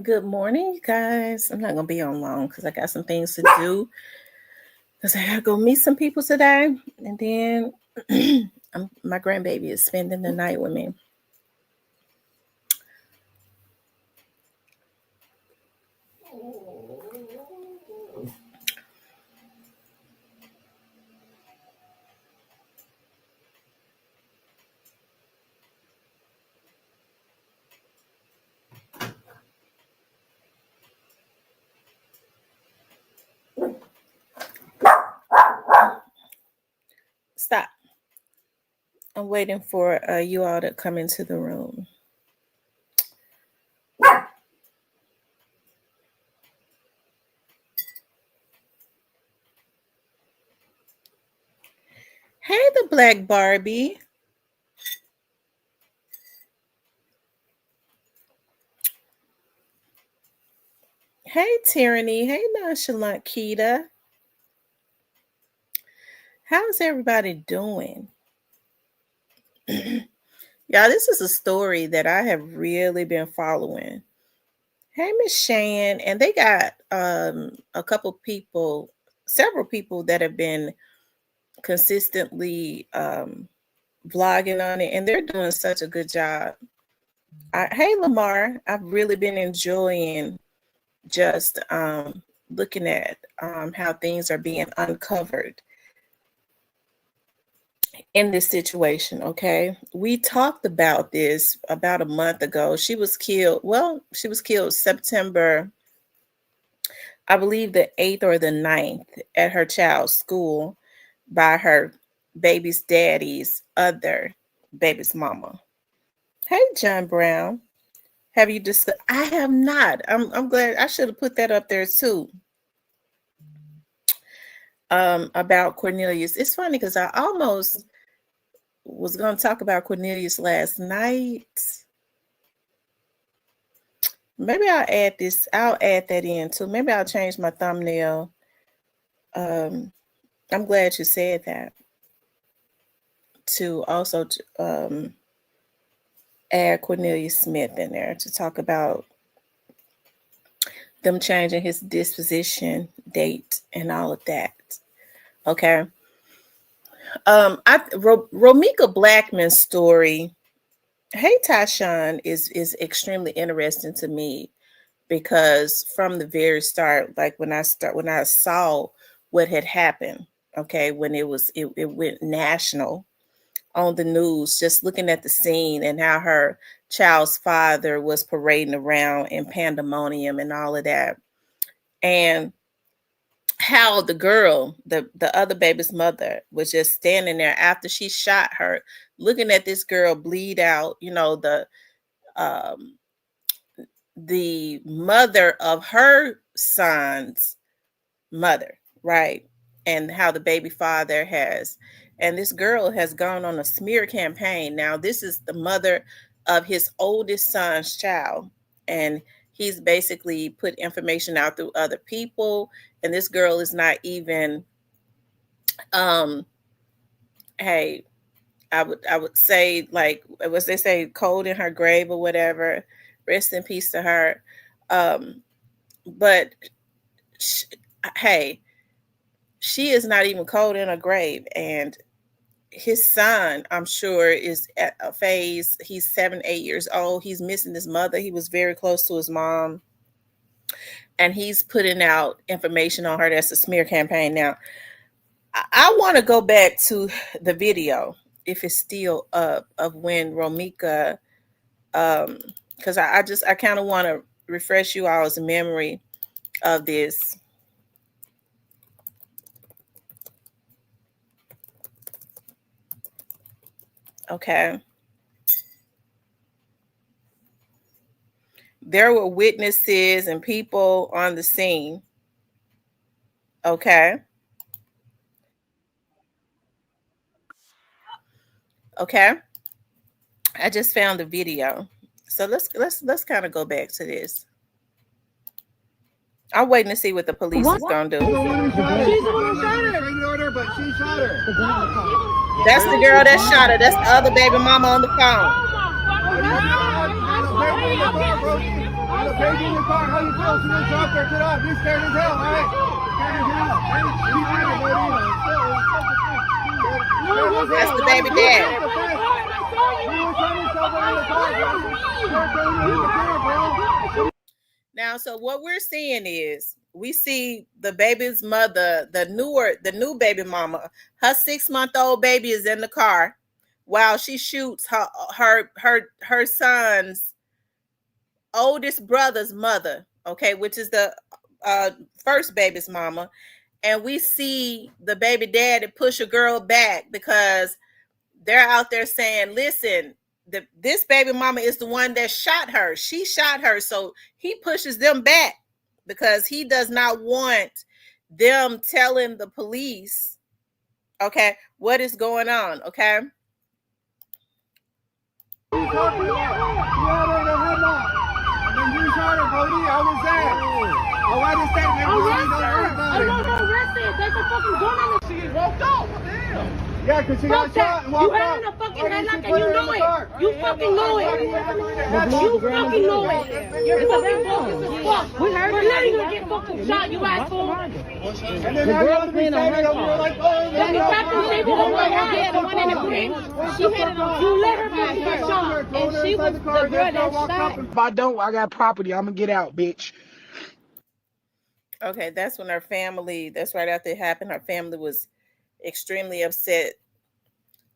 Good morning, you guys. I'm not gonna be on long because I got some things to do. Because I gotta go meet some people today, and then my grandbaby is spending the night with me. Stop. I'm waiting for you all to come into the room. Hey, the Black Barbie. Hey, Tyranny. Hey, Nonchalant Keita. How's everybody doing? Y'all, this is a story that I have really been following. Hey, Miss Shan, and they got a couple people, several people that have been consistently vlogging on it, and they're doing such a good job. Hey, Lamar, I've really been enjoying just looking at how things are being uncovered in this situation. Okay, we talked about this about a month ago. She was killed. Well, she was killed September, I believe, the 8th or the 9th at her child's school by her baby's daddy's other baby's mama. Hey, John Brown. Have you discussed? I have not. I'm glad. I should have put that up there too. About Cornelius. It's funny because I almost was going to talk about Cornelius last night. Maybe I'll add this. I'll add that in too. Maybe I'll change my thumbnail. I'm glad you said that. To also add Cornelius Smith in there to talk about them changing his disposition date and all of that. Okay. Romika Blackman's story. Hey, Tyshawn is extremely interesting to me because from the very start, like when I saw what had happened, okay, when it went national on the news, just looking at the scene and how her child's father was parading around in pandemonium and all of that, and how the girl, the other baby's mother, was just standing there after she shot her, looking at this girl bleed out. You know, the mother of her son's mother, right? And how the baby father and this girl has gone on a smear campaign. Now, this is the mother of his oldest son's child, and he's basically put information out through other people, and this girl is not even hey, I would say, like, what they say, cold in her grave or whatever. Rest in peace to her. But hey, she is not even cold in her grave, and his son, I'm sure, is at a phase. He's 7, 8 years old. He's missing his mother. He was very close to his mom, and he's putting out information on her. That's a smear campaign. Now, I want to go back to the video, if it's still up, of when Romika, because I kind of want to refresh you all's memory of this. Okay. There were witnesses and people on the scene. Okay. Okay. I just found the video. So let's kind of go back to this. I'm waiting to see what the police is gonna do. She's the one who shot her. But she shot her. That's the girl that shot her. That's the other baby mama on the phone. the baby in the car. How you feel? She didn't drop her. Get up. You scared as hell, right? That's the baby dad. Now, so what we're seeing is we see the baby's mother, the new baby mama. Her 6-month-old baby is in the car while she shoots her son's oldest brother's mother, okay, which is the first baby's mama. And we see the baby daddy push a girl back because they're out there saying, listen, this baby mama is the one that shot her. She shot her. So he pushes them back because he does not want them telling the police, okay, what is going on, okay? Yeah, because she got shot and walked out. You had in a fucking headlock and you know it. You fucking know it. You fucking know it. You're fucking bogus as fuck. We heard you. You're gonna get fucking shot, you asshole. And then now you're standing over there like, oh, then the captain said, oh my God, yeah, the one in the green. She had it on. You let her fucking get shot. And she was the girl that shot. If I don't, I got property. I'm going to get out, bitch. Okay, that's when her family, that's right after it happened, her family was extremely upset.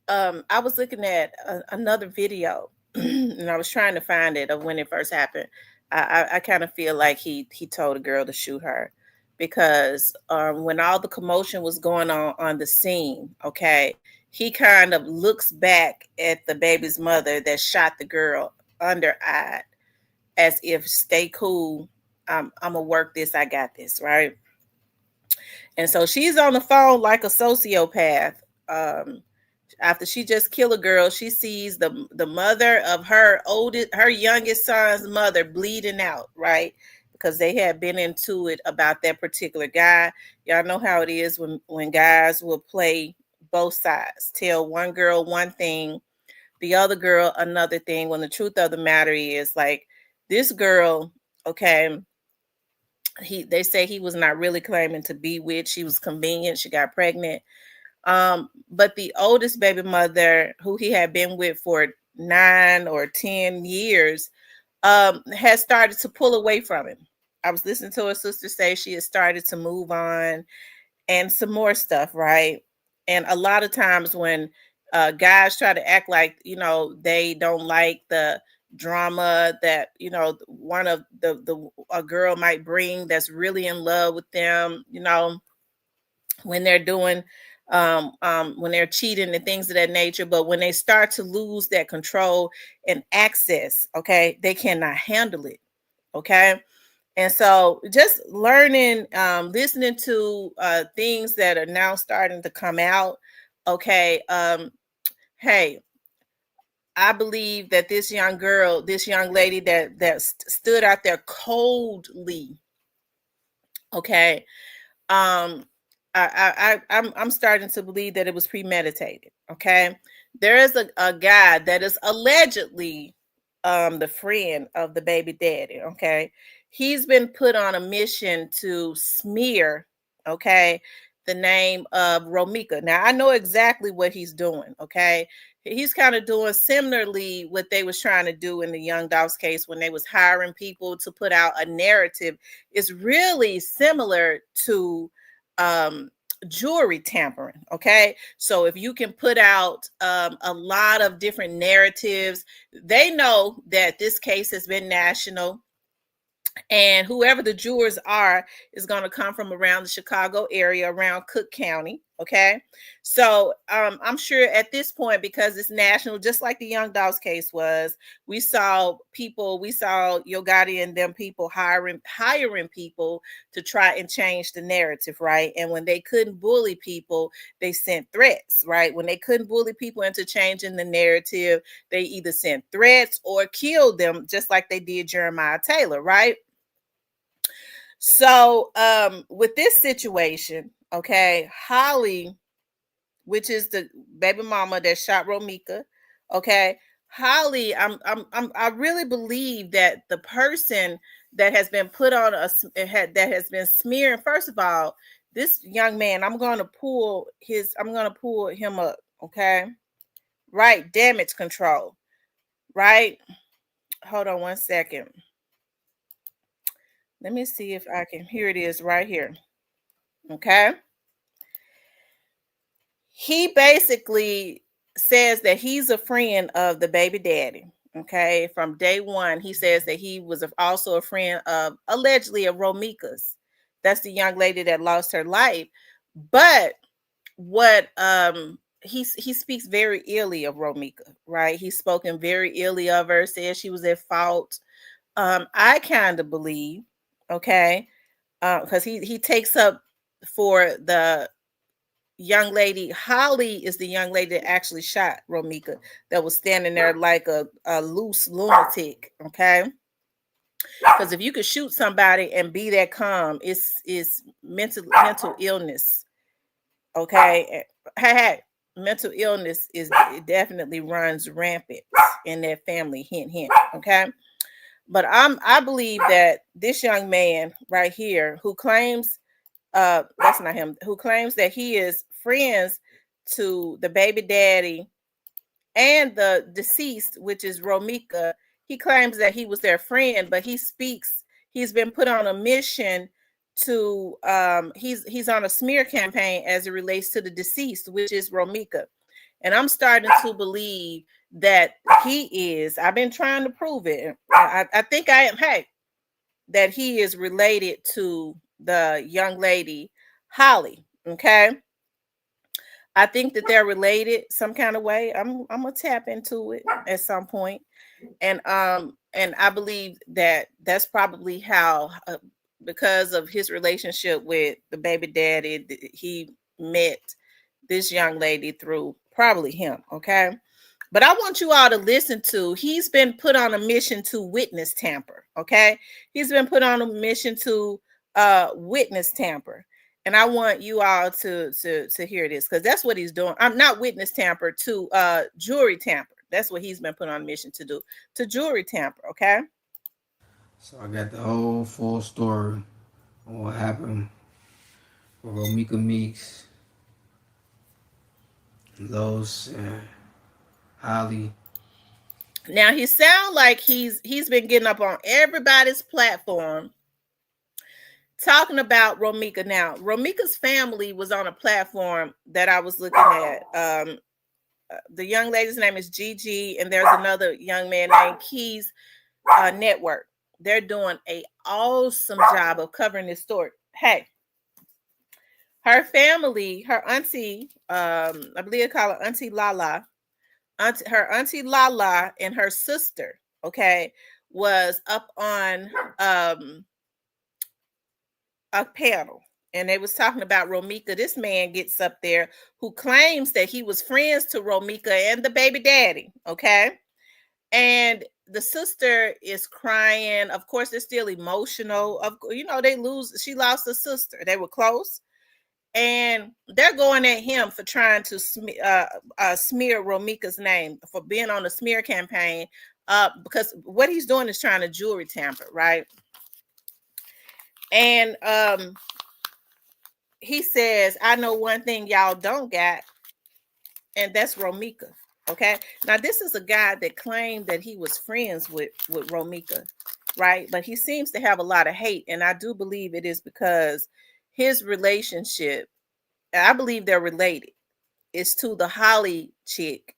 I was looking at another video and I was trying to find it of when it first happened. I kind of feel like he told a girl to shoot her because when all the commotion was going on the scene, okay, he kind of looks back at the baby's mother that shot the girl under-eyed as if, stay cool, I'm gonna work this, I got this, right? And so she's on the phone like a sociopath. After she just killed a girl, she sees the mother of her youngest son's mother bleeding out, right? Because they had been into it about that particular guy. Y'all know how it is when guys will play both sides, tell one girl one thing, the other girl another thing, when the truth of the matter is, like, this girl, okay, they say he was not really claiming to be with. She was convenient. She got pregnant. But the oldest baby mother, who he had been with for 9 or 10 years, has started to pull away from him. I was listening to her sister say she had started to move on and some more stuff, right? And a lot of times when guys try to act like, they don't like the drama that, one of a girl might bring that's really in love with them, when they're doing when they're cheating and things of that nature. But when they start to lose that control and access, okay, they cannot handle it. Okay. And so just learning, listening to things that are now starting to come out. Okay. Hey, I believe that this young lady that stood out there coldly, okay, I'm starting to believe that it was premeditated. Okay, there is a guy that is allegedly the friend of the baby daddy. Okay, he's been put on a mission to smear, okay, the name of Romika. Now I know exactly what he's doing. Okay, he's kind of doing similarly what they was trying to do in the Young Dogs case when they was hiring people to put out a narrative. It's really similar to jewelry tampering. Okay, so if you can put out a lot of different narratives, they know that this case has been national, and whoever the jurors are is going to come from around the Chicago area, around Cook County. Okay, so I'm sure at this point, because it's national, just like the Young Dogs case was, we saw Yo Gotti and them people hiring people to try and change the narrative, right? And when they couldn't bully people, they sent threats, right? When they couldn't bully people into changing the narrative, they either sent threats or killed them, just like they did Jeremiah Taylor, right? So with this situation, okay, Holly, which is the baby mama that shot Romika, okay, Holly, I really believe that the person that has been put on that has been smearing. First of all, this young man, I'm going to pull him up. Okay, right, damage control. Right, hold on one second. Let me see if I can. Here it is, right here. Okay, he basically says that he's a friend of the baby daddy. Okay, from day one, he says that he was also a friend of allegedly of Romika's. That's the young lady that lost her life. But what he speaks very illy of Romika, right? He's spoken very illy of her, says she was at fault. I kind of believe, okay, because he takes up for the young lady. Holly is the young lady that actually shot Romika, that was standing there like a loose lunatic. Okay, because if you could shoot somebody and be that calm, it's mental illness. Okay, hey, mental illness is, it definitely runs rampant in that family. Hint, hint. Okay, but I believe that this young man right here who claims that's not him, who claims that he is friends to the baby daddy and the deceased, which is Romika. He claims that he was their friend, but he's been put on a mission to he's on a smear campaign as it relates to the deceased, which is Romika. And I'm starting to believe that he is. I've been trying to prove it. I think I am. Hey, that he is related to the young lady Holly. Okay, I think that they're related some kind of way. I'm gonna tap into it at some point, and I believe that that's probably how, because of his relationship with the baby daddy, he met this young lady through probably him. Okay, but I want you all to listen to. He's been put on a mission to witness tamper. Okay, he's been put on a mission to witness tamper, and I want you all to hear this, because that's what he's doing. I'm not witness tamper, to jury tamper. That's what he's been put on a mission to do, to jury tamper. Okay. So I got the whole full story on what happened with Romika Meeks, Los, and Holly. Now he sounds like he's been getting up on everybody's platform talking about Romika. Now, Romika's family was on a platform that I was looking at. The young lady's name is Gigi, and there's another young man named Keys Network. They're doing a awesome job of covering this story. Hey, her family, her auntie, I believe I call her Auntie Lala. Her auntie Lala and her sister, okay, was up on a panel, and they was talking about Romika. This man gets up there who claims that he was friends to Romika and the baby daddy, okay? And the sister is crying. Of course, they're still emotional. She lost a sister. They were close. And they're going at him for trying to smear Romika's name, for being on a smear campaign, because what he's doing is trying to jury tamper, right? And he says, I know one thing y'all don't got, and that's Romika. Okay. Now, this is a guy that claimed that he was friends with Romika, right? But he seems to have a lot of hate. And I do believe it is because his relationship, I believe they're related, is to the Holly chick.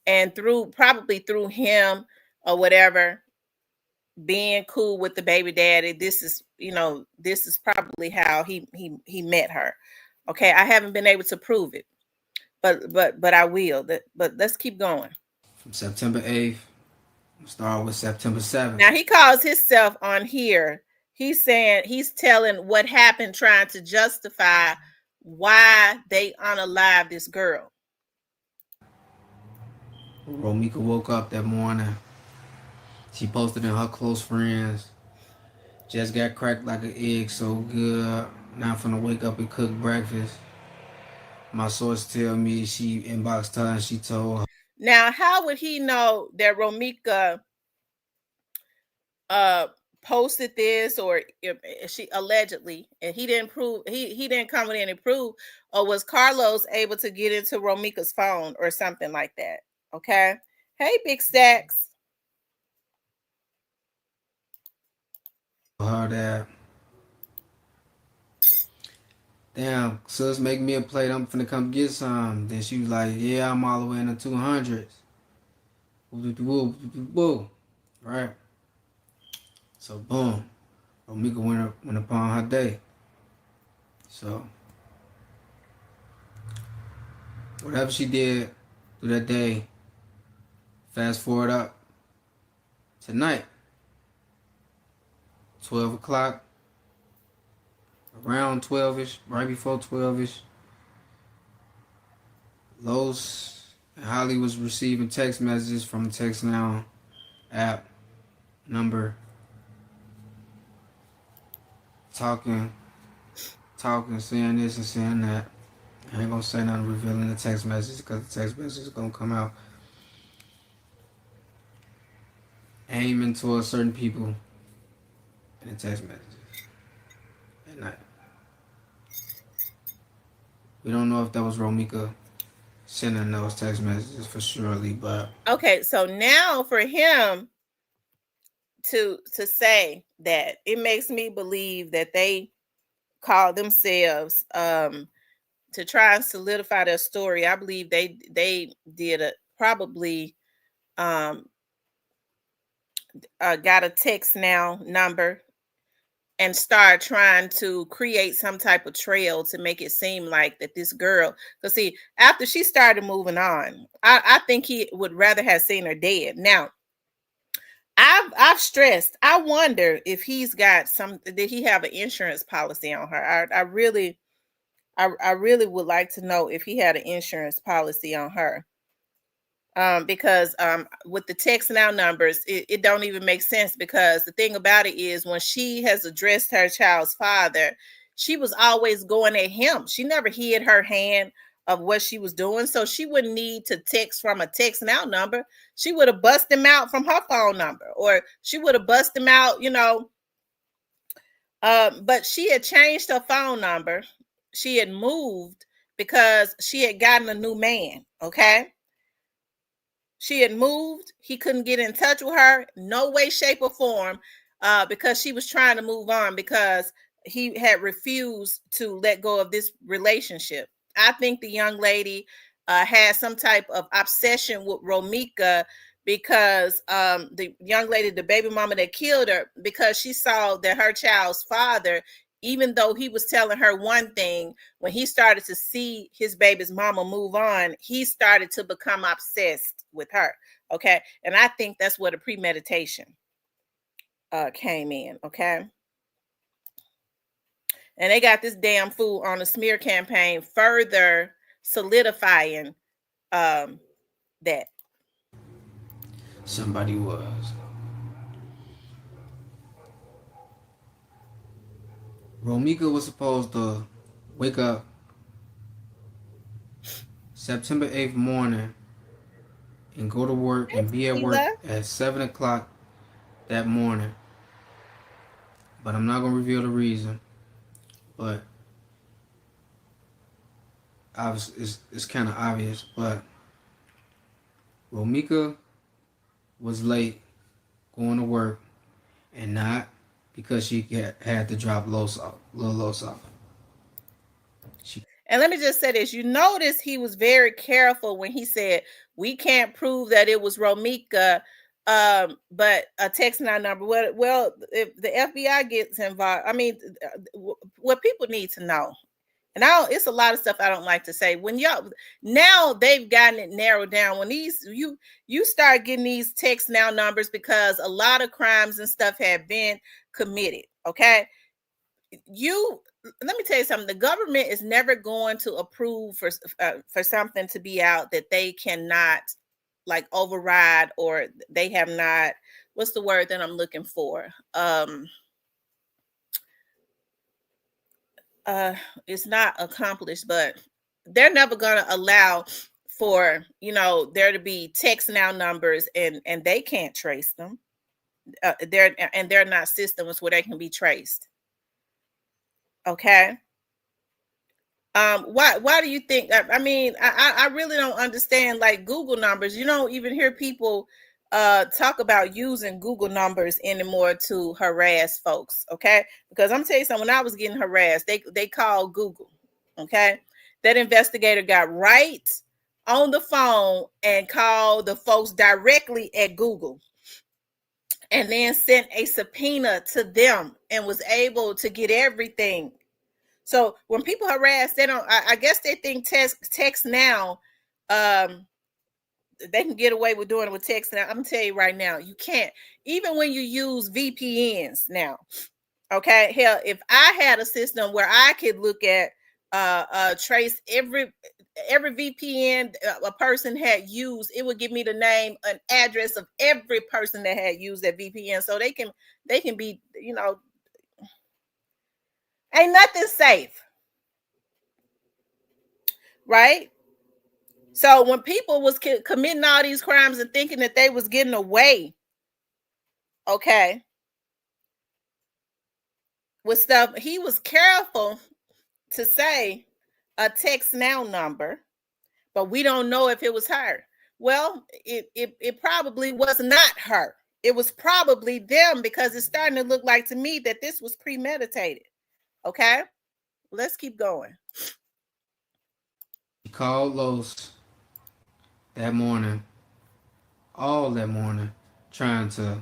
And probably through him or whatever, being cool with the baby daddy, this is probably how he met her. Okay, I haven't been able to prove it, but I will. But let's keep going. From September 8th, start with September 7th. Now he calls himself on here. He's saying, he's telling what happened, trying to justify why they unalive this girl. Romika woke up that morning. She posted in her close friends. Just got cracked like an egg, so good. Now I'm finna wake up and cook breakfast. My source tell me she inboxed her and she told her. Now, how would he know that Romika uh posted this, or if she allegedly, and he didn't prove, he didn't come in and prove, or was Carlos able to get into Romika's phone or something like that? Okay. Hey, Big Stacks. Her that damn, sis, make me a plate. I'm finna come get some. Then she was like, yeah, I'm all the way in the 200s. Woo. Right? So, boom. Omika went upon her day. So, whatever she did through that day, fast forward up tonight, 12 o'clock, around 12-ish, right before 12-ish, Los and Holly was receiving text messages from the Text Now app number, talking, saying this and saying that. I ain't gonna say nothing revealing the text message because the text message is gonna come out aiming towards certain people in the text messages at night. We don't know if that was Romika sending those text messages for surely, but Okay, so now for him to say that, it makes me believe that they call themselves to try and solidify their story. I believe they did a probably got a Text Now number and start trying to create some type of trail to make it seem like that this girl, because see, after she started moving on, I think he would rather have seen her dead. Now, I've stressed, I wonder if he's got some, did he have an insurance policy on her? I really would like to know if he had an insurance policy on her. Because with the Text Now numbers, it don't even make sense, because the thing about it is, when she has addressed her child's father, she was always going at him. She never hid her hand of what she was doing, so she wouldn't need to text from a Text Now number. She would have bust him out from her phone number, or she would have bust him out, but she had changed her phone number. She had moved because she had gotten a new man. Okay. She had moved. He couldn't get in touch with her, no way, shape, or form, because she was trying to move on, because he had refused to let go of this relationship. I think the young lady had some type of obsession with Romika, because the young lady, the baby mama that killed her, because she saw that her child's father, even though he was telling her one thing, when he started to see his baby's mama move on, he started to become obsessed with her. Okay. And I think that's where the premeditation came in. Okay. And they got this damn fool on a smear campaign, further solidifying that. somebody was. Romika was supposed to wake up September 8th morning and go to work and be at work Tila. at 7 o'clock that morning. But I'm not going to reveal the reason. But it's kind of obvious. But Romika was late going to work, and not because she had to drop Lil Los off. And let me just say this. You notice he was very careful when he said, we can't prove that it was Romika, but a Text Now number. Well, if the FBI gets involved, I mean, what people need to know, and it's a lot of stuff I don't like to say. When y'all, now they've gotten it narrowed down. When you start getting these Text Now numbers, because a lot of crimes and stuff have been committed. Okay. Let me tell you something. The government is never going to approve for something to be out that they cannot like override, or they have not, what's the word that I'm looking for? It's not accomplished, but they're never going to allow for, there to be text now numbers, and they can't trace them. They're not systems where they can be traced. Okay. Why do you think? I mean, I really don't understand, like, Google numbers. You don't even hear people talk about using Google numbers anymore to harass folks. Okay, because I'm telling you something. When I was getting harassed, they called Google. Okay, that investigator got right on the phone and called the folks directly at Google, and then sent a subpoena to them and was able to get everything. So when people harass, they don't. I guess they think text now, they can get away with doing it with text now. I'm gonna tell you right now, you can't. Even when you use VPNs now, okay. Hell, if I had a system where I could look at, trace every VPN a person had used, it would give me the name and address of every person that had used that VPN, so they can be, ain't nothing safe, right? So when people was committing all these crimes and thinking that they was getting away, okay, with stuff, he was careful to say a text now number, but we don't know if it was her. Well, it probably was not her. It was probably them, because it's starting to look like to me that this was premeditated. Okay, let's keep going. He called Los that morning, all that morning, trying to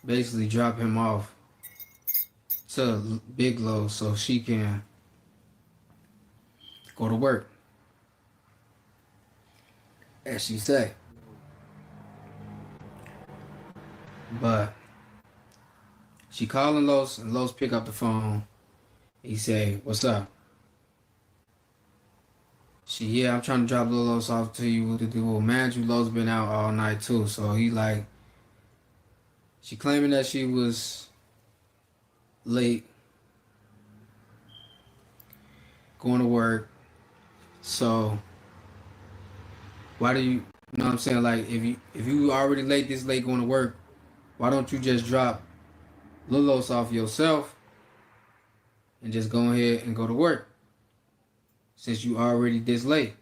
basically drop him off to Big Los so she can go to work, as she say. But she calling Los, and Los pick up the phone. He say, "What's up?" She, "Yeah, I'm trying to drop Lil Los off to you to do. Well, man, you Los been out all night too." So he like, she claiming that she was late going to work. So why do you know what I'm saying? Like, if you already late going to work, why don't you just drop Lil Los off yourself and just go ahead and go to work since you already this late?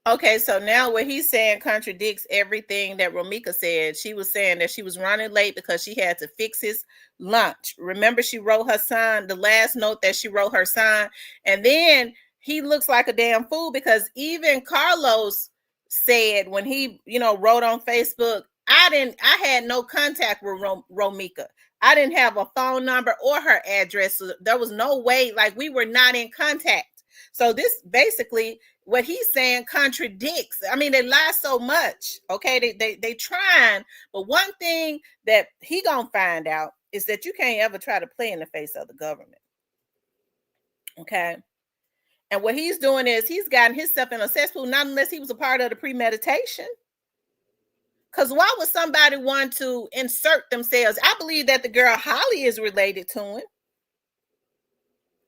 Okay, so now what he's saying contradicts everything that Romika said. She was saying that she was running late because she had to fix his lunch. Remember, she wrote her son, the last note that she wrote her son, and then he looks like a damn fool, because even Carlos said when he, wrote on Facebook, I had no contact with Romika. I didn't have a phone number or her address. So there was no way, like, we were not in contact. So this basically, what he's saying contradicts. I mean, they lie so much. Okay, they trying, but one thing that he gonna find out is that you can't ever try to play in the face of the government. Okay, and what he's doing is he's gotten himself in a cesspool, not unless he was a part of the premeditation. Because why would somebody want to insert themselves? I believe that the girl Holly is related to him.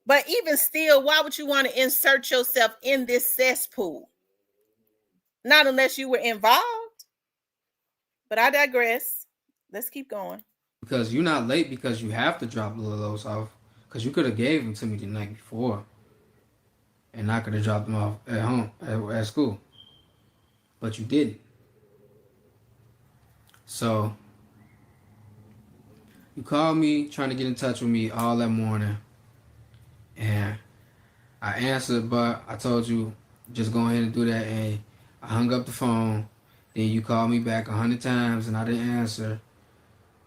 But even still, why would you want to insert yourself in this cesspool? Not unless you were involved. But I digress. Let's keep going. Because you're not late because you have to drop Lil Los off. Because you could have gave them to me the night before, and I could have dropped them off at home, at school. But you didn't. So you called me trying to get in touch with me all that morning, and I answered, but I told you just go ahead and do that, and I hung up the phone. Then you called me back 100 times and I didn't answer.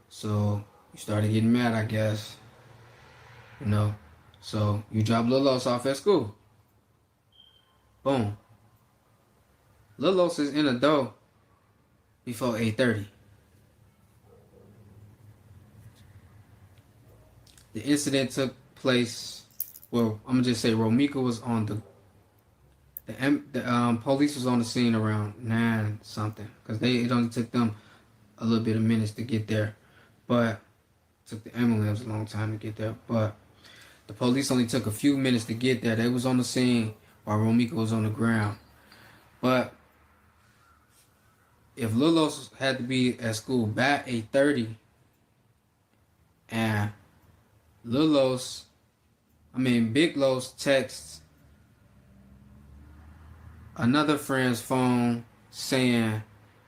So you started getting mad, I guess. So you dropped Lil Los off at school. Boom. Lil Los is in the door before 8:30. The incident took place. Well, I'm gonna just say Romika was on the police was on the scene around 9 something, because it only took them a little bit of minutes to get there, but it took the ambulance a long time to get there. But the police only took a few minutes to get there. They was on the scene while Romika was on the ground. But if Lilos had to be at school by 8:30, and Big Los texts another friend's phone saying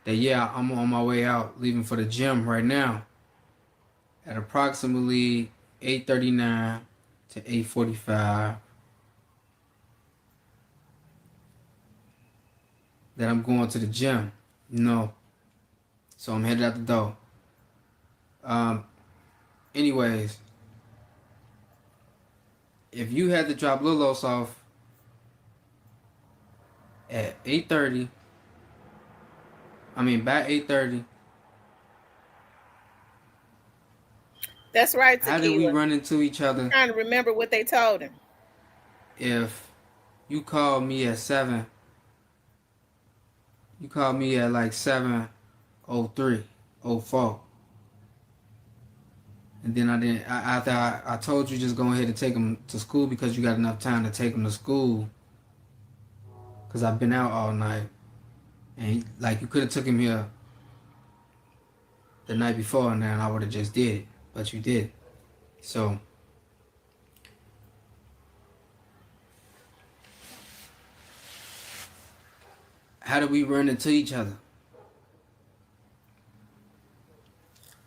that, yeah, I'm on my way out, leaving for the gym right now at approximately 8:39 to 8:45, that I'm going to the gym, so I'm headed out the door. Anyways, if you had to drop Lilos off at 8:30, by 8:30, That's right, how did we Tequila. run into each I'm other trying to remember what they told him. if you called me at 7? You called me at like 7:03, 04. And then after I told you just go ahead and take them to school because you got enough time to take them to school. Because I've been out all night. And like you could have took him here the night before and then I would have just did it. But you did. So how did we run into each other?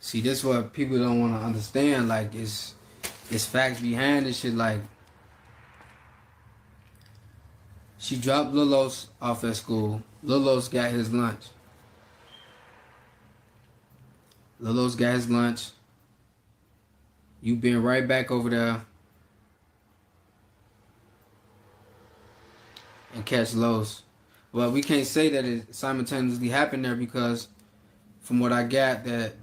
See, this is what people don't want to understand. Like, it's facts behind this shit. Like, she dropped Lilos off at school. Lilos got his lunch. Lilos got his lunch. You been right back over there and catch Los. Well, we can't say that it simultaneously happened there because from what I got, that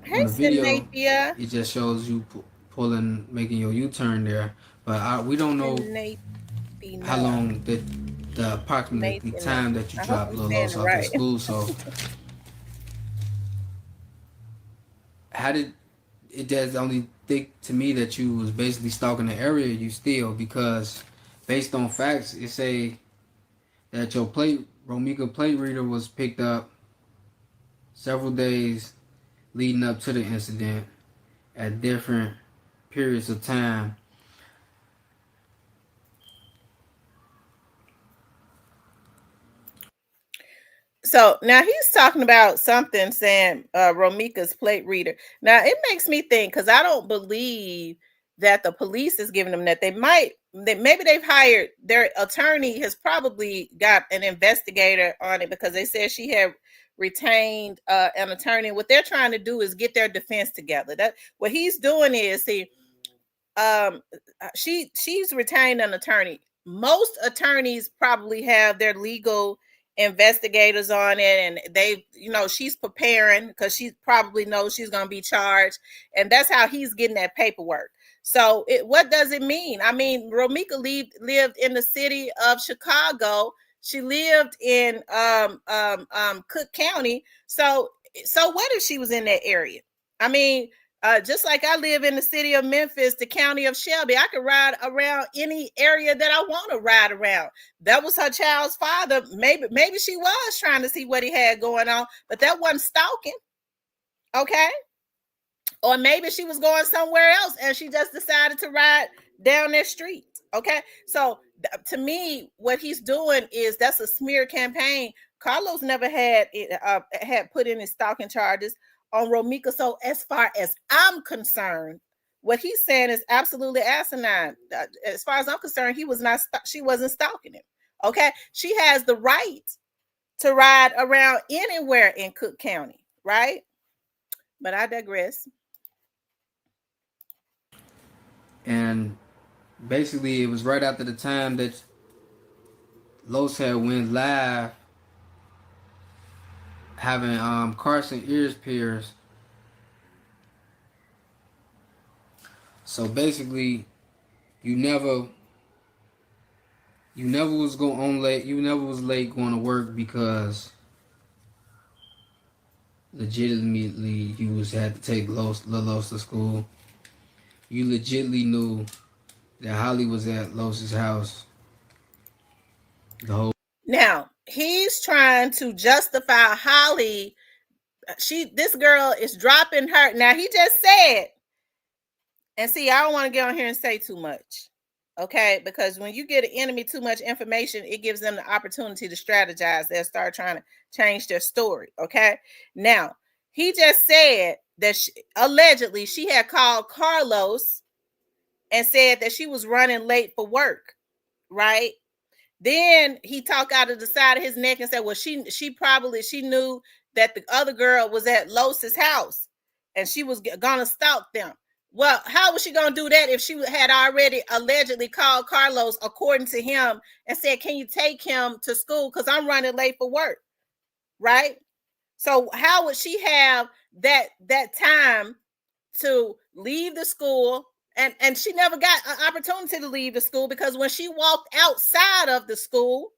on Hey, the video, Nathia. it just shows you pulling, making your U-turn there. But we don't know how long the approximately time that you I hope dropped I'm Lil saying Los it off at right. school. So how did it? Does only think to me that you was basically stalking the area you still, because based on facts, it say that your Romika plate reader was picked up several days leading up to the incident at different periods of time. So now he's talking about something saying Romika's plate reader. Now it makes me think because I don't believe that the police is giving them that. Maybe they've hired their attorney has probably got an investigator on it because they said she had retained an attorney. What they're trying to do is get their defense together. That what he's doing is um she's retained an attorney. Most attorneys probably have their legal investigators on it, and she's preparing because she probably knows she's going to be charged, and that's how he's getting that paperwork. So what does it mean? I mean, Romika lived in the city of Chicago. She lived in Cook County. So what if she was in that area? I mean, just like I live in the city of Memphis, the county of Shelby, I could ride around any area that I want to ride around. That was her child's father. Maybe she was trying to see what he had going on, but that wasn't stalking. Okay. Or maybe she was going somewhere else and she just decided to ride down their street. Okay. So to me, what he's doing is that's a smear campaign. Carlos never had put in his stalking charges on Romika. So as far as I'm concerned, what he's saying is absolutely asinine. As far as I'm concerned, she wasn't stalking him. Okay. She has the right to ride around anywhere in Cook County, right? But I digress. And basically, it was right after the time that Los had went live, having Carson ears pierced. So basically, you never was going on late. You never was late going to work because legitimately you had to take Los to school. You legitimately knew that Holly was at Los's house the whole. Now, he's trying to justify Holly. This girl is dropping her. Now, he just said, and see, I don't want to get on here and say too much. Okay, because when you get an enemy too much information, it gives them the opportunity to strategize. They'll start trying to change their story. Okay, now he just said that allegedly she had called Carlos and said that she was running late for work, right? Then he talked out of the side of his neck and said, well, she knew that the other girl was at Los's house and she was gonna stalk them. Well, how was she gonna do that if she had already allegedly called Carlos, according to him, and said, can you take him to school because I'm running late for work, right? So how would she have that time to leave the school? And she never got an opportunity to leave the school, because when she walked outside of the school,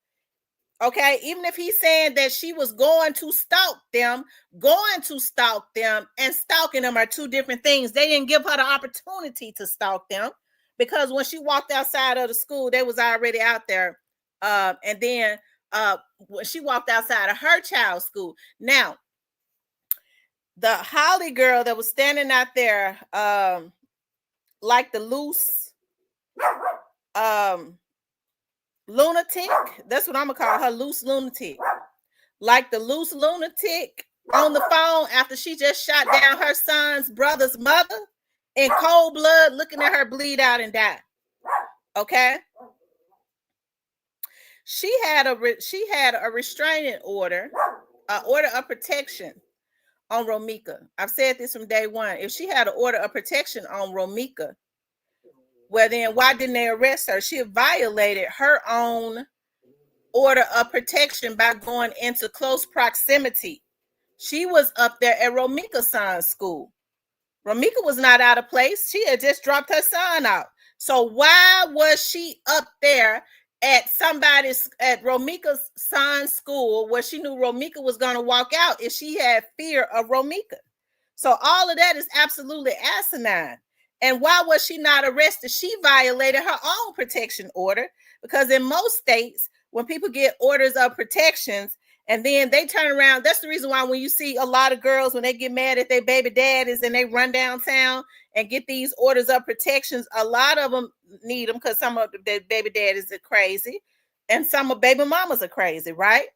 okay, even if he's saying that she was going to stalk them and stalking them are two different things. They didn't give her the opportunity to stalk them, because when she walked outside of the school, they was already out there. And then when she walked outside of her child's school. Now, the Holly girl that was standing out there, like the loose lunatic, that's what I'm gonna call her, loose lunatic, like the loose lunatic on the phone after she just shot down her son's brother's mother in cold blood, looking at her bleed out and die. Okay, she had a restraining order, an order of protection on Romika. I've said this from day one. If she had an order of protection on Romika, well, then why didn't they arrest her? She violated her own order of protection by going into close proximity. She was up there at Romika's son's school. Romika was not out of place. She had just dropped her son out. So why was she up there at Romika's son's school, where she knew Romika was going to walk out, if she had fear of Romika? So all of that is absolutely asinine. And why was she not arrested? She violated her own protection order, because in most states, when people get orders of protections and then they turn around, that's the reason why when you see a lot of girls, when they get mad at their baby daddies and they run downtown and get these orders of protections, a lot of them need them because some of the baby daddies are crazy and some of baby mamas are crazy, right?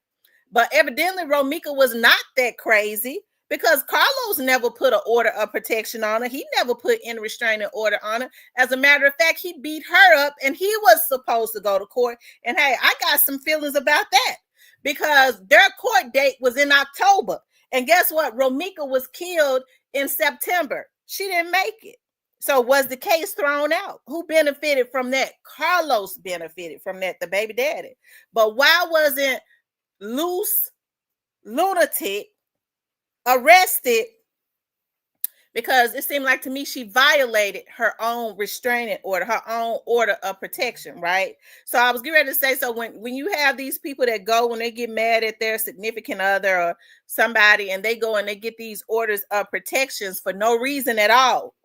But evidently Romika was not that crazy, because Carlos never put an order of protection on her. He never put in restraining order on her. As a matter of fact, he beat her up and he was supposed to go to court. And hey, I got some feelings about that, because their court date was in October. And guess what? Romika was killed in September. She didn't make it. So was the case thrown out? Who benefited from that? Carlos benefited from that, the baby daddy. But why wasn't loose lunatic arrested? Because it seemed like to me she violated her own restraining order, her own order of protection, right? So I was getting ready to say, so when you have these people that go, when they get mad at their significant other or somebody, and they go and they get these orders of protections for no reason at all,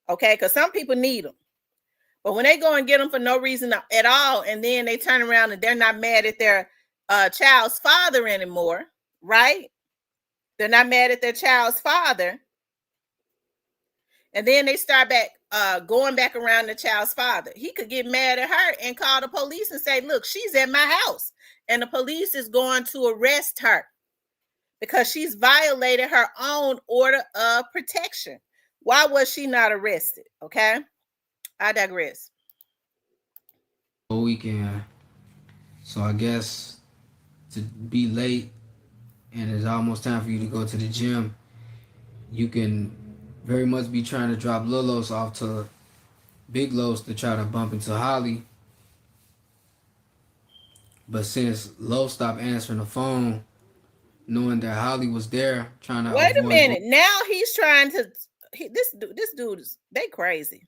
okay? Because some people need them. But when they go and get them for no reason at all, and then they turn around and they're not mad at their child's father anymore, right? They're not mad at their child's father. And then they start going back around the child's father. He could get mad at her and call the police and say, look, she's at my house. And the police is going to arrest her because she's violated her own order of protection. Why was she not arrested? Okay, I digress. Weekend. So I guess to be late and it's almost time for you to go to the gym, you can very much be trying to drop Lilos off to Big Los to try to bump into Holly. But since Lo stopped answering the phone, knowing that Holly was there, trying to wait a minute. Now he's trying to this dude is, they crazy.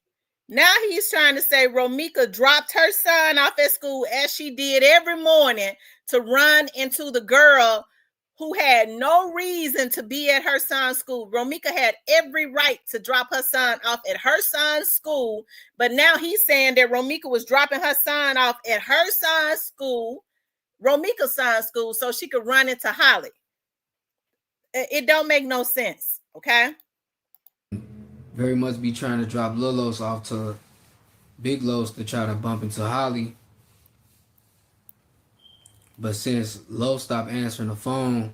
Now he's trying to say Romika dropped her son off at school as she did every morning to run into the girl who had no reason to be at her son's school. Romika had every right to drop her son off at her son's school, but now he's saying that Romika was dropping her son off at her son's school, Romika's son's school, so she could run into Holly. It don't make no sense, okay? Very much be trying to drop Lilos off to Big Los to try to bump into Holly. But since Lo stopped answering the phone,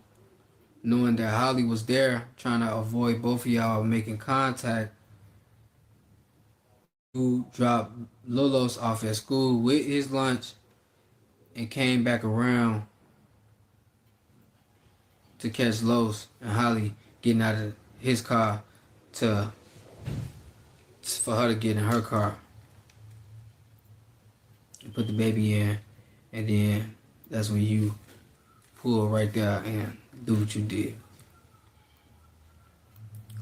knowing that Holly was there, trying to avoid both of y'all making contact, who dropped Lilos off at school with his lunch and came back around to catch Los and Holly getting out of his car to for her to get in her car and put the baby in, and then that's when you pull right there and do what you did.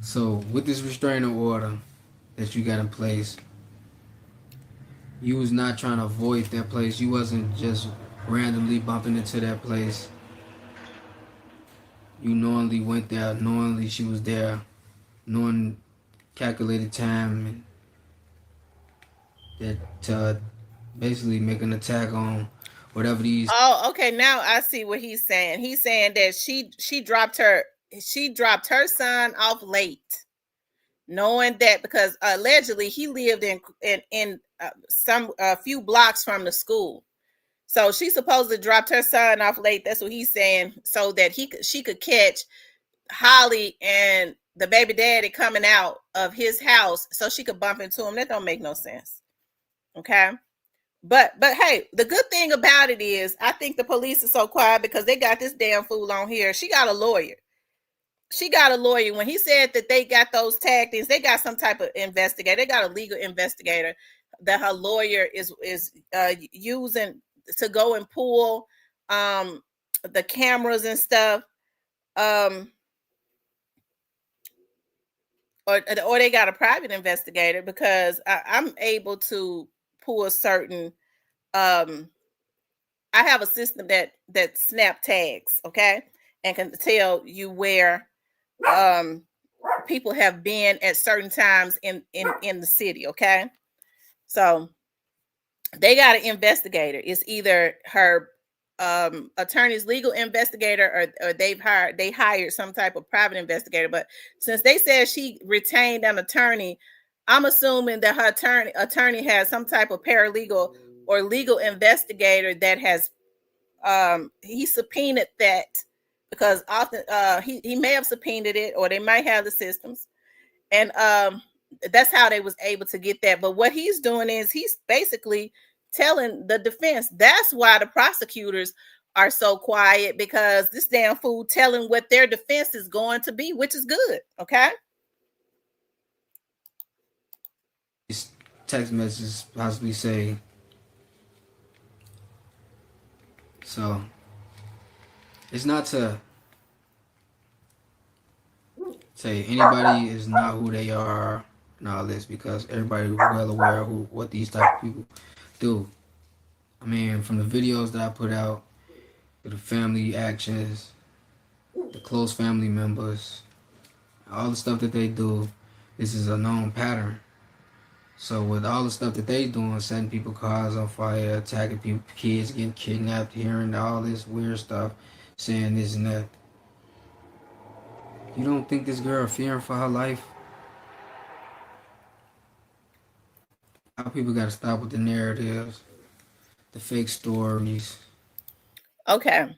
So with this restraining order that you got in place, you was not trying to avoid that place. You wasn't just randomly bumping into that place. You knowingly went there, knowingly she was there, knowing calculated time, and that basically make an attack on whatever these. Oh, okay. Now I see what he's saying. He's saying that she dropped her son off late, knowing that because allegedly he lived in some few blocks from the school. So she supposedly dropped her son off late. That's what he's saying, so that she could catch Holly and the baby daddy coming out of his house, so she could bump into him. That don't make no sense. Okay. But hey, the good thing about it is I think the police are so quiet because they got this damn fool on here. She got a lawyer. When he said that they got those tag things, they got some type of investigator. They got a legal investigator that her lawyer is using to go and pull the cameras and stuff. Or they got a private investigator, because I'm able to pull certain I have a system that snap tags, okay, and can tell you where people have been at certain times in the city, okay? So they got an investigator. It's either her attorney's legal investigator, or they hired some type of private investigator. But since they said she retained an attorney, I'm assuming that her attorney has some type of paralegal or legal investigator that has he subpoenaed that, because often he may have subpoenaed it, or they might have the systems, and that's how they was able to get that. But what he's doing is he's basically telling the defense. That's why the prosecutors are so quiet, because this damn fool telling what their defense is going to be, which is good. Okay. These text messages possibly say. So it's not to say anybody is not who they are and all this, because everybody is well aware of what these type of people do. I mean, from the videos that I put out, the family actions, the close family members, all the stuff that they do, this is a known pattern. So with all the stuff that they doing, setting people cars on fire, attacking people, kids getting kidnapped, hearing all this weird stuff, saying this and that, you don't think this girl fearing for her life? Our people got to stop with the narratives, the fake stories. Okay.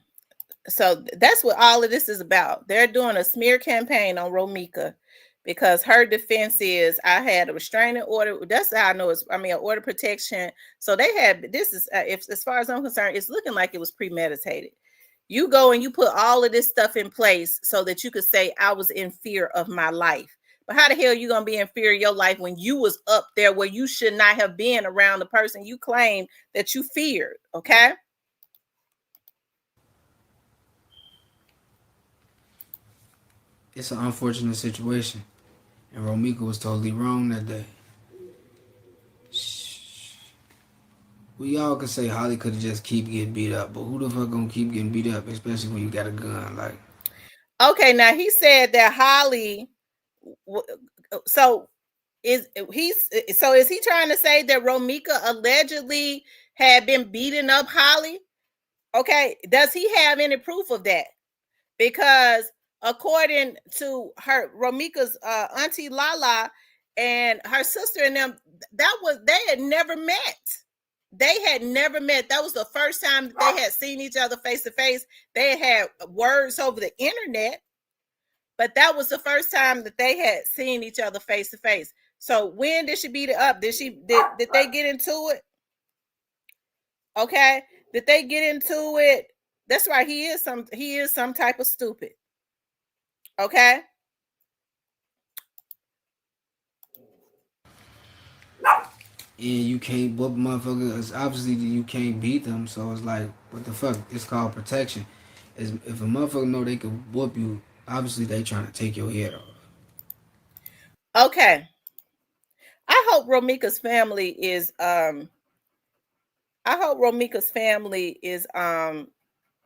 So that's what all of this is about. They're doing a smear campaign on Romika, because her defense is, I had a restraining order. That's how I know an order protection. So they had, this is, if as far as I'm concerned, it's looking like it was premeditated. You go and you put all of this stuff in place so that you could say, I was in fear of my life. But how the hell are you going to be in fear of your life when you was up there where you should not have been around the person you claim that you feared? Okay. It's an unfortunate situation. And Romika was totally wrong that day. We all could say Holly could have just keep getting beat up, but who the fuck gonna keep getting beat up, especially when you got a gun? Like, Okay, now he said that Holly. So is he trying to say that Romika allegedly had been beating up Holly? Okay, does he have any proof of that? Because according to her Romika's auntie Lala and her sister and them, they had never met. They had never met. That was the first time that they had seen each other face to face. They had words over the internet, but that was the first time that they had seen each other face to face. So when did she beat it up? Did they get into it? Okay, did they get into it? That's right. He is some type of stupid. Okay. And you can't whoop motherfuckers. Obviously, you can't beat them. So it's like, what the fuck? It's called protection. If a motherfucker know they can whoop you, obviously they trying to take your head off. Okay. I hope Romika's family is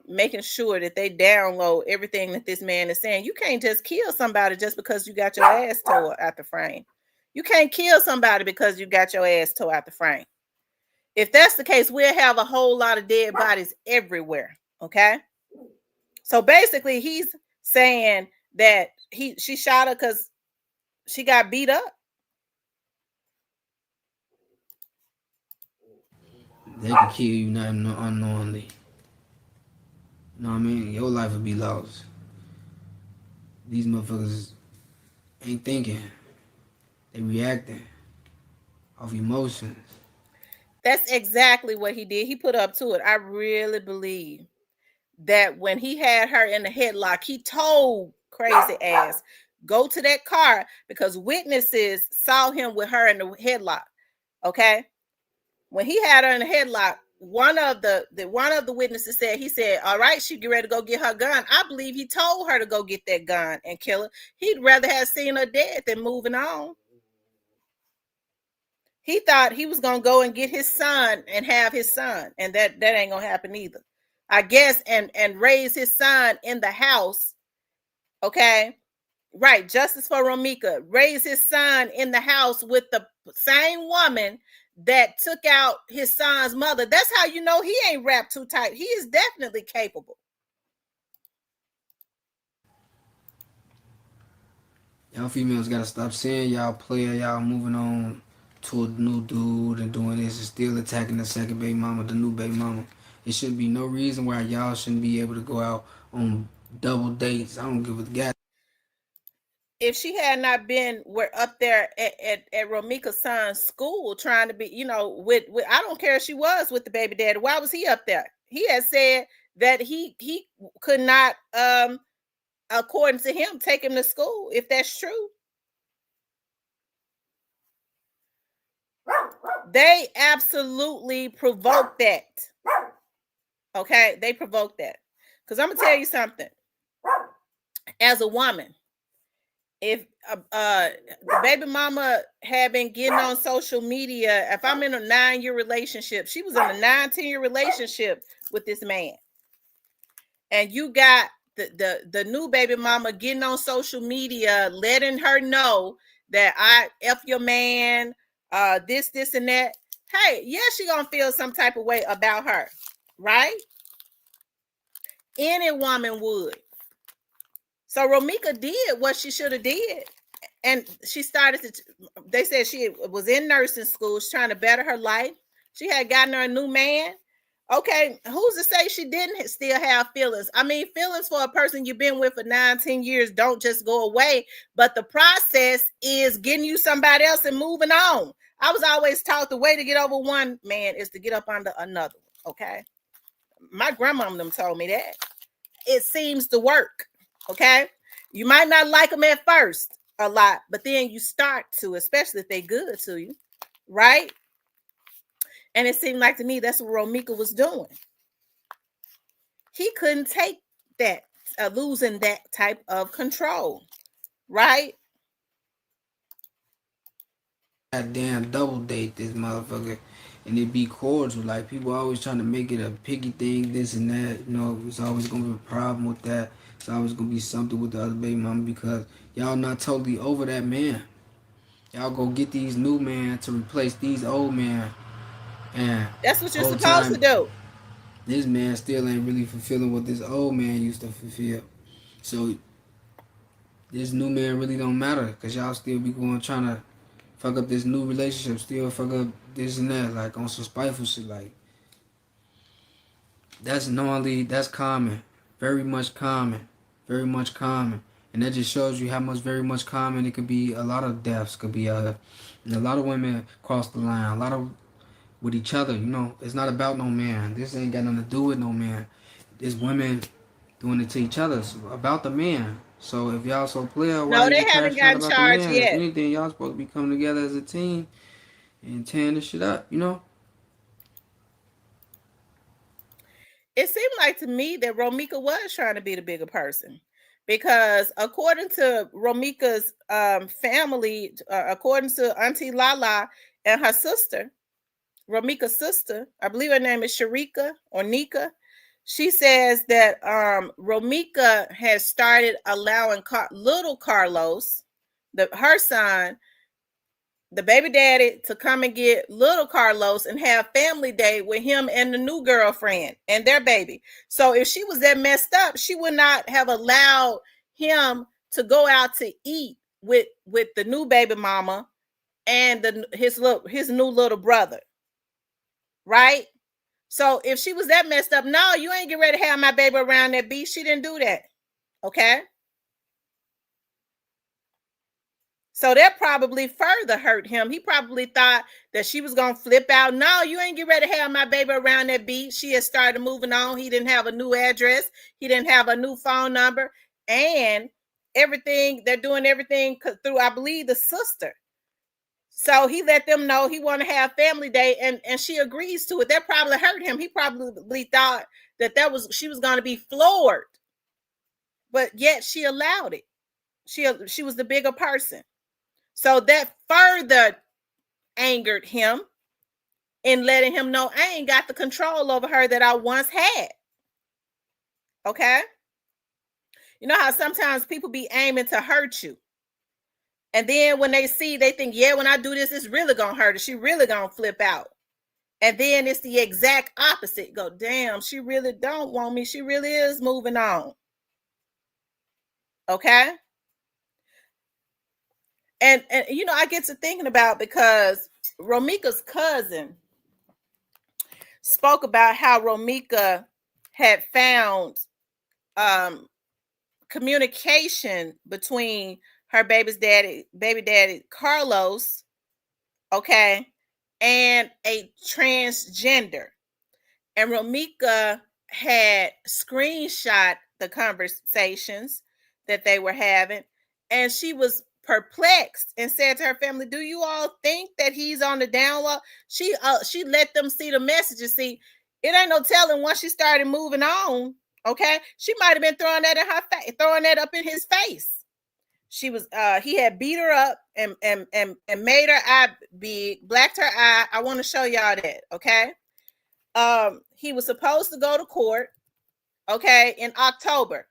making sure that they download everything that this man is saying. You can't just kill somebody just because you got your ass tore out the frame. You can't kill somebody because you got your ass tore out the frame. If that's the case, we'll have a whole lot of dead bodies everywhere. Okay. So basically, he's saying that she shot her because she got beat up. They can kill you not unknowingly. You know what I mean? Your life would be lost. These motherfuckers ain't thinking. They reacting off emotions. That's exactly what he did. He put up to it. I really believe that when he had her in the headlock, he told crazy ass, go to that car because witnesses saw him with her in the headlock. Okay. When he had her in the headlock, one of the witnesses said, he said, all right, she get ready to go get her gun. I believe he told her to go get that gun and kill her. He'd rather have seen her dead than moving on. He thought he was gonna go and get his son and have his son, and that ain't gonna happen either. I guess, and raise his son in the house. Okay, right. Justice for Romika. Raise his son in the house with the same woman that took out his son's mother. That's how you know he ain't wrapped too tight. He is definitely capable. Y'all females gotta stop saying y'all player, y'all moving on to a new dude and doing this and still attacking the second baby mama, the new baby mama. It should be no reason why y'all shouldn't be able to go out on double dates. I don't give a god. If she had not been up there at Romika's son's school trying to be, with I don't care if she was with the baby daddy. Why was he up there? He had said that he could not, according to him, take him to school, if that's true. They absolutely provoked that. Okay, they provoked that. Because I'm gonna tell you something. As a woman, if the baby mama had been getting on social media, if I'm in a 9-year relationship, she was in a 10-year relationship with this man, and you got the new baby mama getting on social media, letting her know that I F your man, this and that. Hey, yeah, she gonna feel some type of way about her, right? Any woman would. So Romika did what she should have did. And she they said she was in nursing school. She's trying to better her life. She had gotten her a new man. Okay, who's to say she didn't still have feelings? I mean, feelings for a person you've been with for 9-10 years don't just go away. But the process is getting you somebody else and moving on. I was always taught the way to get over one man is to get up under another. Okay. My grandmom them told me that. It seems to work. Okay. You might not like them at first a lot, but then you start to, especially if they good to you, right? And it seemed like to me that's what Romika was doing. He couldn't take that, losing that type of control, right? Goddamn double date this motherfucker and it be cordial. Like people always trying to make it a picky thing, this and that. You know, it's always gonna be a problem with that. It's always gonna be something with the other baby mama because y'all not totally over that man. Y'all go get these new men to replace these old men, and That's what you're whole supposed to time do. this man still ain't really fulfilling what this old man used to fulfill. So this new man really don't matter because y'all still be going trying to fuck up this new relationship, still fuck up this and that, like on some spiteful shit. Like that's common, very much common, very much common, and that just shows you how much very much common it could be. A lot of deaths could be and a lot of women cross the line, a lot of with each other. You know, it's not about no man. This ain't got nothing to do with no man. It's women doing it to each other. It's about the man. So if y'all so clear, why No, is they you haven't crashing out gotten about the charged man? If yet. anything, y'all supposed to be coming together as a team and tearing this shit up. You know. It seemed like to me that Romika was trying to be the bigger person because according to Romika's family, according to Auntie Lala and her sister, Romika's sister, I believe her name is Sharika or Nika. She says that Romika has started allowing little Carlos, her son, the baby daddy, to come and get little Carlos and have family day with him and the new girlfriend and their baby. So if she was that messed up, she would not have allowed him to go out to eat with the new baby mama and his new little brother, right? So if she was that messed up, no, you ain't get ready to have my baby around that beach. She didn't do that. Okay. So that probably further hurt him. He probably thought that she was going to flip out. No, you ain't get ready to have my baby around that beach. She had started moving on. He didn't have a new address. He didn't have a new phone number. And everything, they're doing everything through, I believe, the sister. So he let them know he want to have family day, and she agrees to it. That probably hurt him. He probably thought that she was going to be floored, but yet she allowed it. She was the bigger person. So that further angered him in letting him know I ain't got the control over her that I once had. Okay? You know how sometimes people be aiming to hurt you. And then when they see, they think, yeah, when I do this, it's really going to hurt her. She really going to flip out. And then it's the exact opposite. Go, damn, she really don't want me. She really is moving on. Okay? And you know, I get to thinking about, because Romika's cousin spoke about how Romika had found communication between her baby daddy Carlos, okay, and a transgender. And Romika had screenshot the conversations that they were having, and she was perplexed and said to her family, "Do you all think that he's on the down low?" She let them see the messages. See, it ain't no telling once she started moving on. Okay, she might have been throwing that in her face, throwing that up in his face. She was he had beat her up and made her eye big, blacked her eye. I want to show y'all that. Okay. He was supposed to go to court, okay, in October.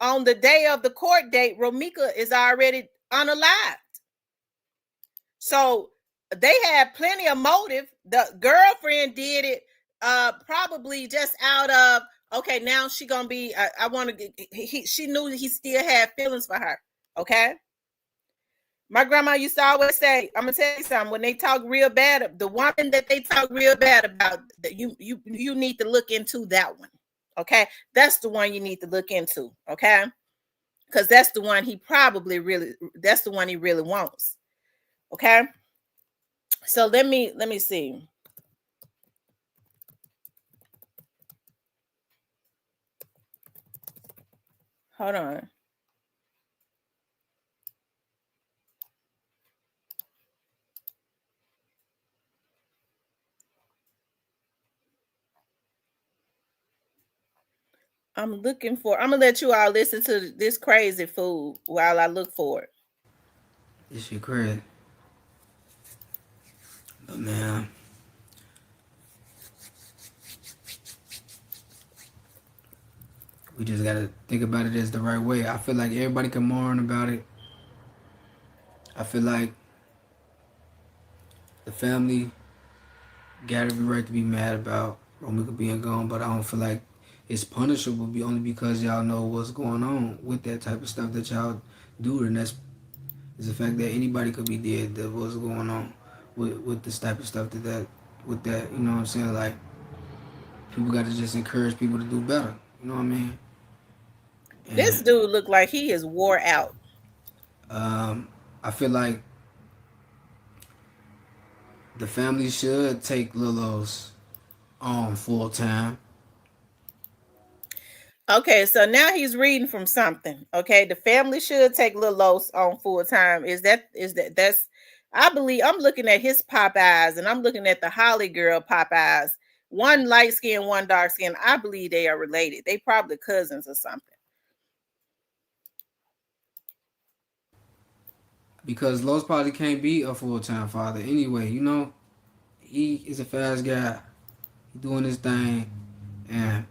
On the day of the court date, Romika is already unalived. So they had plenty of motive. The girlfriend did it probably just out of, okay, now she gonna be, I want to get, she knew he still had feelings for her. Okay. My grandma used to always say, I'm gonna tell you something, when they talk real bad, the woman that they talk real bad about, you need to look into that one. Okay. That's the one you need to look into. Okay. Because that's the one that's the one he really wants. Okay. So let me see. Hold on. I'm gonna let you all listen to this crazy fool while I look for it. This shit crazy. But man, We just gotta think about it as the right way. I feel like everybody can mourn about it. I feel like the family got every right to be mad about Romika being gone, but I don't feel like it's punishable only because y'all know what's going on with that type of stuff that y'all do, and that's is the fact that anybody could be dead. That what's going on with this type of stuff with that. You know what I'm saying? Like people got to just encourage people to do better. You know what I mean? This And dude look like he is wore out. I feel like the family should take Lilo's on full time. Okay, so now he's reading from something. Okay, the family should take Lil Los on full time. That's I believe I'm looking at his pop eyes and I'm looking at the Holly girl pop eyes. One light skin, one dark skin. I believe they are related. They probably cousins or something. Because Los probably can't be a full time father anyway. You know, he is a fast guy. He doing his thing, and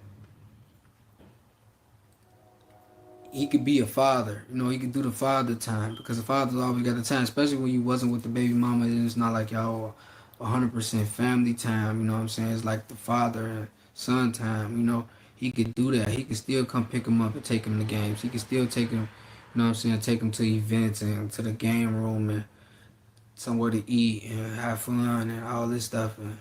he could be a father. You know, he could do the father time because the father's always got the time, especially when you wasn't with the baby mama. And it's not like y'all 100% family time. You know what I'm saying? It's like the father and son time. You know, he could do that. He could still come pick him up and take him to games. He could still take him. You know what I'm saying? Take him to events and to the game room and somewhere to eat and have fun and all this stuff and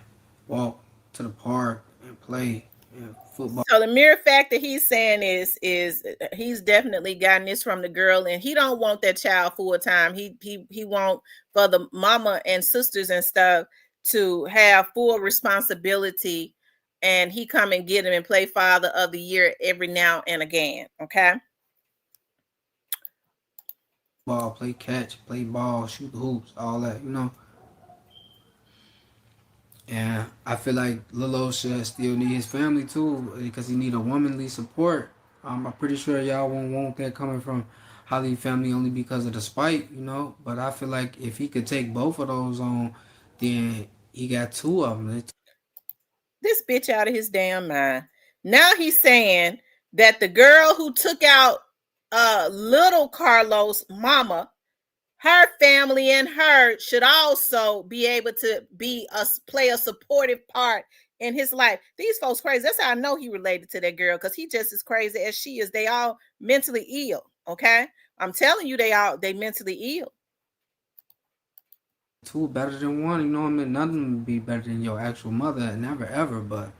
walk to the park and play and football. So the mere fact that he's saying is he's definitely gotten this from the girl, and he don't want that child full time. He want for the mama and sisters and stuff to have full responsibility, and he come and get him and play father of the year every now and again. Okay. Ball, play catch, play ball, shoot hoops, all that, you know. And I feel like Lilo should still need his family too because he need a womanly support. I'm pretty sure y'all won't want that coming from Holly family only because of the spite, you know. But I feel like if he could take both of those on, then he got two of them. This bitch out of his damn mind. Now he's saying that the girl who took out little Carlos' mama, her family and her should also be able to play a supportive part in his life. These folks crazy. That's how I know he related to that girl, because he just as crazy as she is. They all mentally ill. Okay, I'm telling you, they mentally ill. Two better than one, you know what I mean? Nothing would be better than your actual mother, never ever. But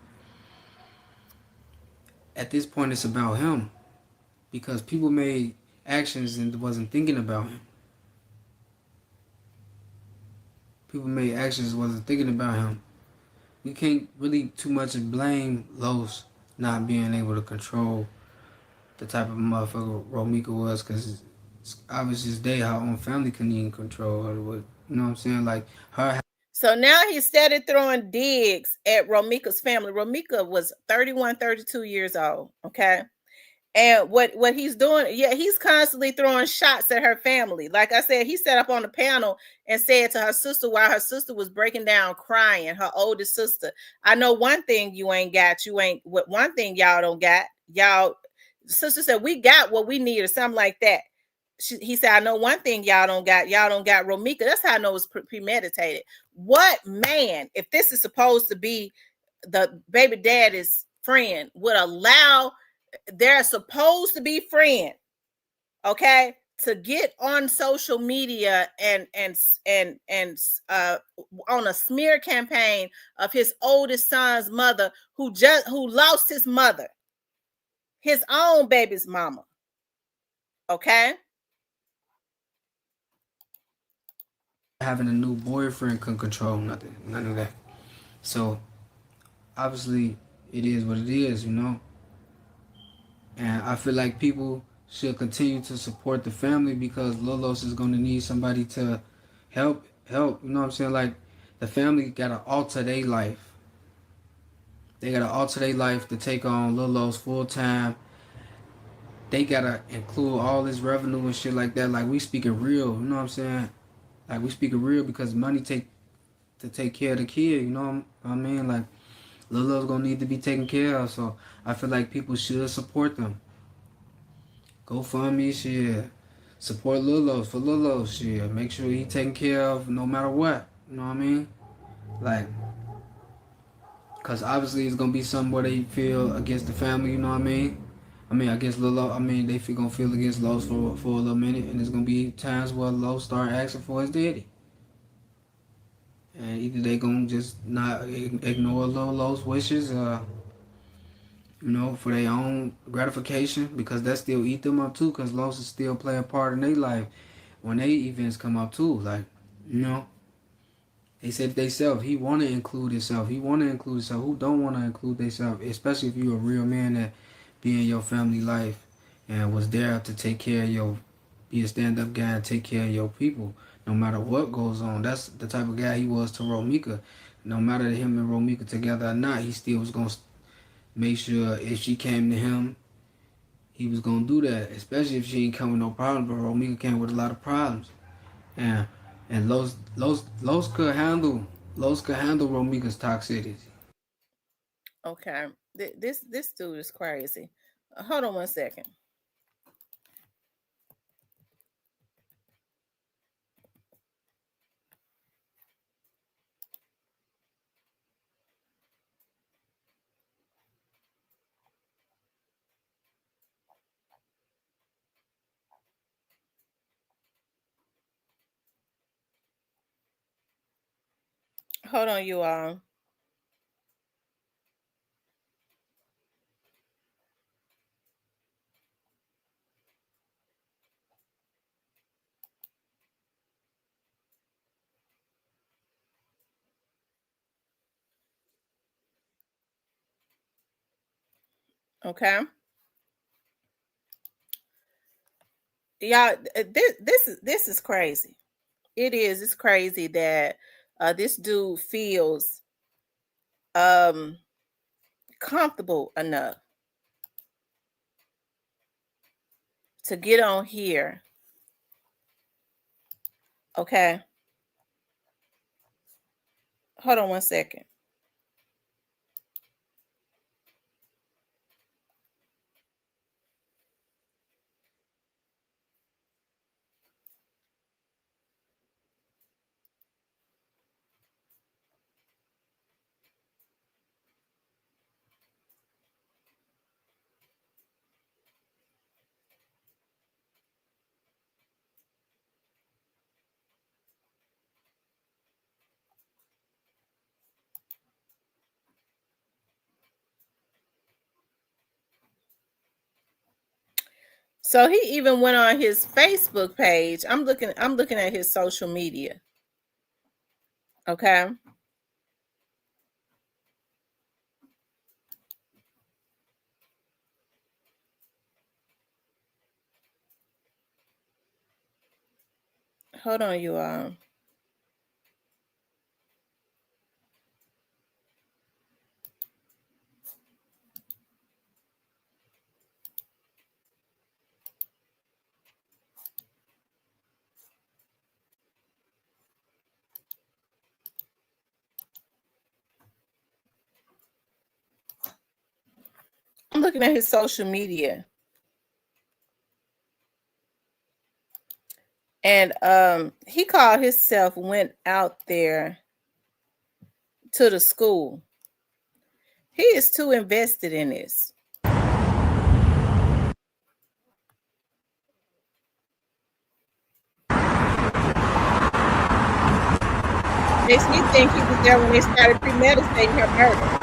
at this point, it's about him because people made actions and wasn't thinking about him. People made actions wasn't thinking about him. You can't really too much blame Los not being able to control the type of motherfucker Romika was, because it's obvious as day her own family couldn't even control her. You know what I'm saying? Like her. So now he started throwing digs at Romika's family. Romika was 31, 32 years old. Okay. And what he's doing, yeah, he's constantly throwing shots at her family. Like I said, he sat up on the panel and said to her sister while her sister was breaking down crying, her oldest sister, I know one thing you ain't got. One thing y'all don't got. Y'all, sister said, we got what we need or something like that. He said, I know one thing y'all don't got. Y'all don't got Romika. That's how I know it's premeditated. What man, if this is supposed to be the baby daddy's friend, would allow they're supposed to be friends, okay, to get on social media and on a smear campaign of his oldest son's mother who lost his mother, his own baby's mama. Okay. Having a new boyfriend couldn't control nothing, none of that. So obviously it is what it is, you know. And I feel like people should continue to support the family because Lolos is going to need somebody to help. You know what I'm saying? Like the family got to alter their life. They got to alter their life to take on Lolos full time. They got to include all this revenue and shit like that. Like we speaking real, you know what I'm saying? Like we speaking real because money take care of the kid, you know what I mean? Like Lilo's gonna need to be taken care of, so I feel like people should support them. GoFundMe, shit. Support Lilo for Lilo, shit. Make sure he taken care of no matter what. You know what I mean? Like, cause obviously it's gonna be something where they feel against the family. You know what I mean? I mean, against Lilo. I mean, they gonna feel against Los for a little minute, and there's gonna be times where Los start asking for his daddy. And either they gonna just not ignore Lolo's wishes, you know, for their own gratification, because that still eat them up too, because Los is still playing a part in their life when they events come up too. Like, you know, they said they self, he want to include himself. He want to include himself. Who don't want to include themselves, especially if you're a real man that be in your family life and was there to take care of your, be a stand-up guy and take care of your people no matter what goes on. That's the type of guy he was to Romika. No matter him and Romika together or not, he still was going to make sure if she came to him, he was going to do that, especially if she ain't come with no problems. But Romika came with a lot of problems. And Los could handle Romika's toxicity. Okay. This dude is crazy. Hold on one second. Hold on, you all. Okay. Y'all, this is crazy. It is. It's crazy that this dude feels comfortable enough to get on here. Okay. Hold on one second. So he even went on his Facebook page. I'm looking at his social media. Okay. Hold on, you all. I'm looking at his social media. And he called himself, went out there to the school. He is too invested in this. Makes me think he was there when they started premeditating her murder.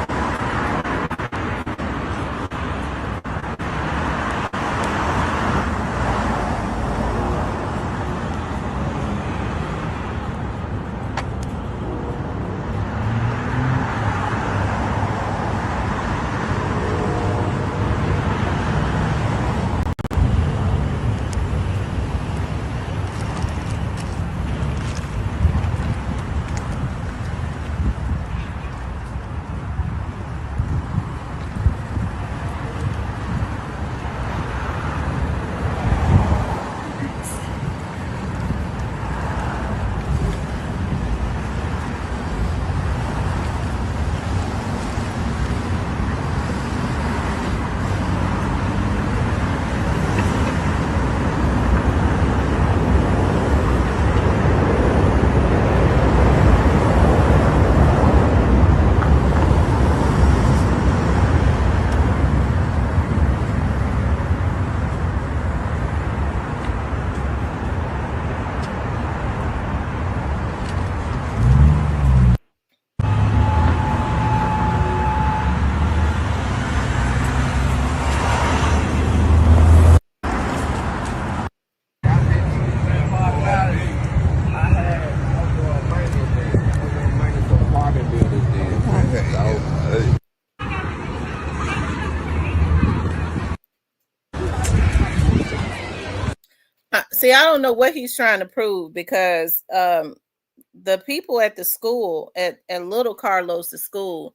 See, I don't know what he's trying to prove because the people at the school, at little Carlos's school,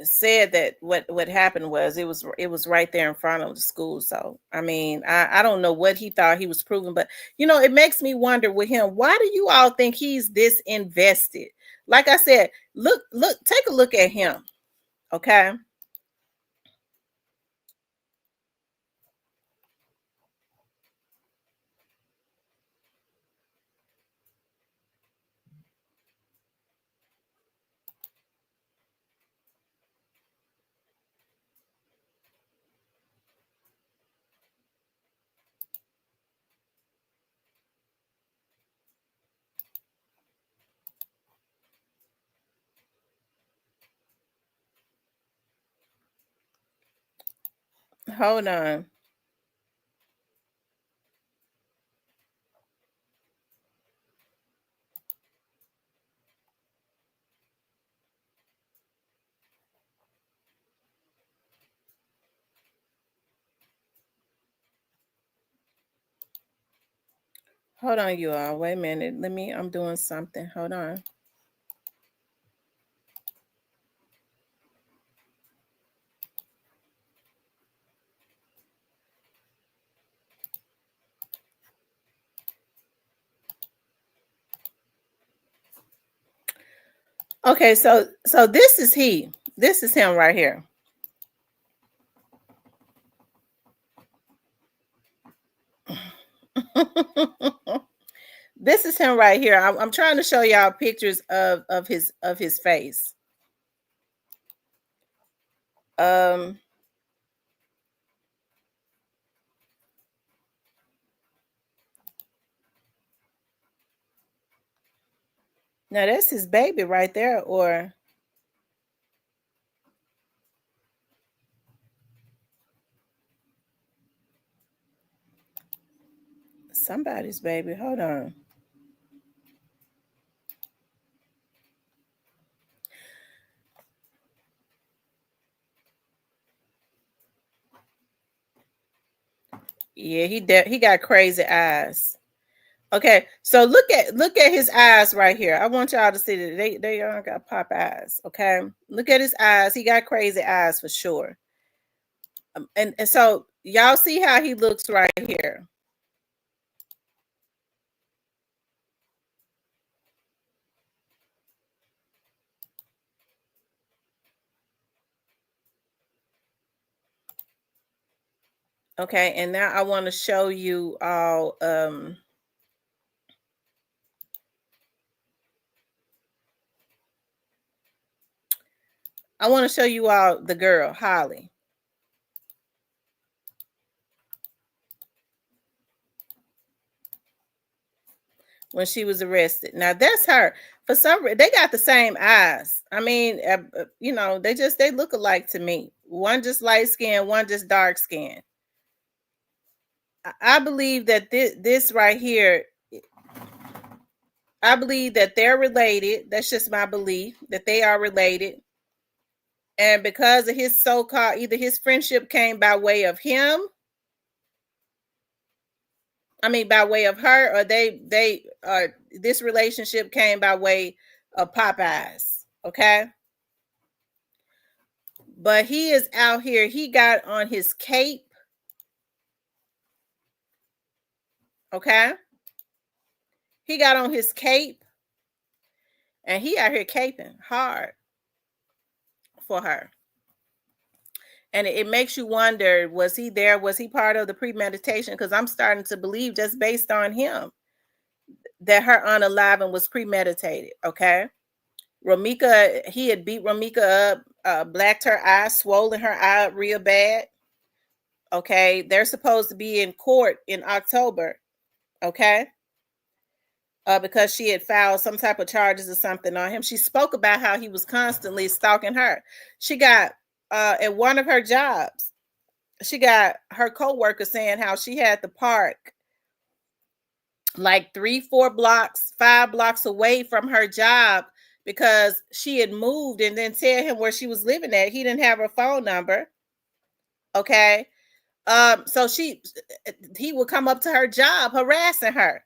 said that what happened was it was right there in front of the school. So I mean, I don't know what he thought he was proving, but it makes me wonder with him, why do you all think he's this invested? Like I said, look, take a look at him. Okay. Hold on. Hold on, you all. Wait a minute. I'm doing something. Hold on. Okay, so this is he. This is him right here. This is him right here. I'm trying to show y'all pictures of his face. Um Now that's his baby right there, or somebody's baby. Hold on. Yeah, he got crazy eyes. Okay, so look at his eyes right here. I want y'all to see that they all got pop eyes. Okay, look at his eyes. He got crazy eyes for sure. And so y'all see how he looks right here. Okay, and now I want to show you all. I want to show you all the girl, Holly. When she was arrested. Now that's her. For some reason, they got the same eyes. I mean, they look alike to me. One just light skin, one just dark skin. I believe that this right here, I believe that they're related. That's just my belief that they are related. And because of his so-called, either his friendship came by way of him, I mean, by way of her, or this relationship came by way of Popeyes. Okay. But he is out here. He got on his cape. Okay. He got on his cape and he out here caping hard for her. And it makes you wonder, was he there? Was he part of the premeditation? Because I'm starting to believe, just based on him, that her unaliving was premeditated. Okay. Romika, he had beat Romika up, blacked her eye, swollen her eye up real bad. Okay. They're supposed to be in court in October. Okay. Because she had filed some type of charges or something on him. She spoke about how he was constantly stalking her. She got at one of her jobs, she got her coworker saying how she had to park like 3, 4 blocks, 5 blocks away from her job because she had moved, and then tell him where she was living at. He didn't have her phone number. Okay. So he would come up to her job harassing her.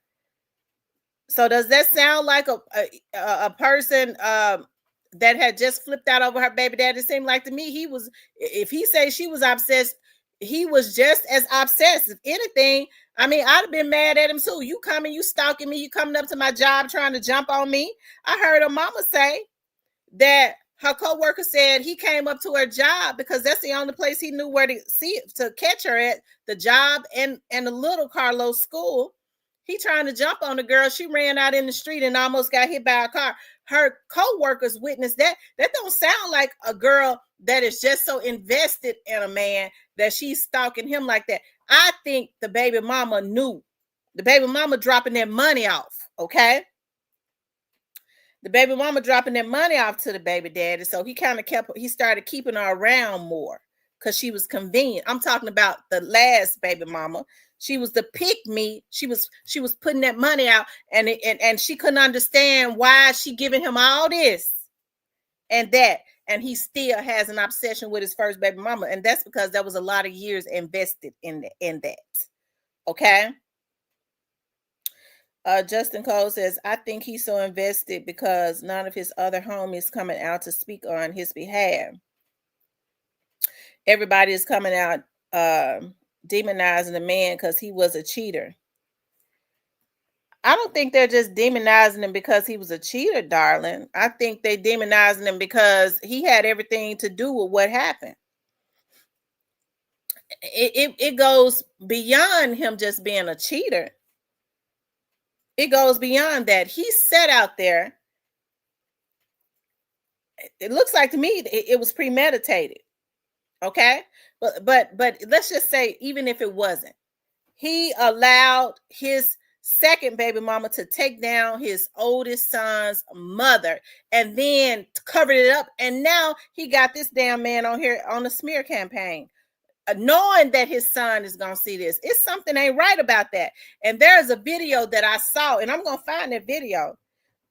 So does that sound like a person that had just flipped out over her baby daddy? It seemed like to me he was. If he says she was obsessed, he was just as obsessed. If anything, I mean, I'd have been mad at him too. You coming, you stalking me, you coming up to my job trying to jump on me. I heard her mama say that her co-worker said he came up to her job because that's the only place he knew where to catch her at, the job and the little Carlos school. He trying to jump on the girl. She ran out in the street and almost got hit by a car. Her co-workers witnessed that. That don't sound like a girl that is just so invested in a man that she's stalking him like that. I think the baby mama knew. The baby mama dropping that money off, okay? The baby mama dropping that money off to the baby daddy. So he started keeping her around more because she was convenient. I'm talking about the last baby mama. She was the pick me. She was putting that money out and she couldn't understand why she giving him all this and that. And he still has an obsession with his first baby mama. And that's because there was a lot of years invested in that. Okay. Justin Cole says, I think he's so invested because none of his other homies coming out to speak on his behalf. Everybody is coming out demonizing the man because he was a cheater. I don't think they're just demonizing him because he was a cheater, darling. I think they demonizing him because he had everything to do with what happened. It goes beyond him just being a cheater. It goes beyond that. He sat out there. It looks like to me it was premeditated. Okay, but let's just say even if it wasn't, he allowed his second baby mama to take down his oldest son's mother and then covered it up, and now he got this damn man on here on the smear campaign. Knowing that his son is going to see this. It's something ain't right about that. And there's a video that I saw, and I'm going to find that video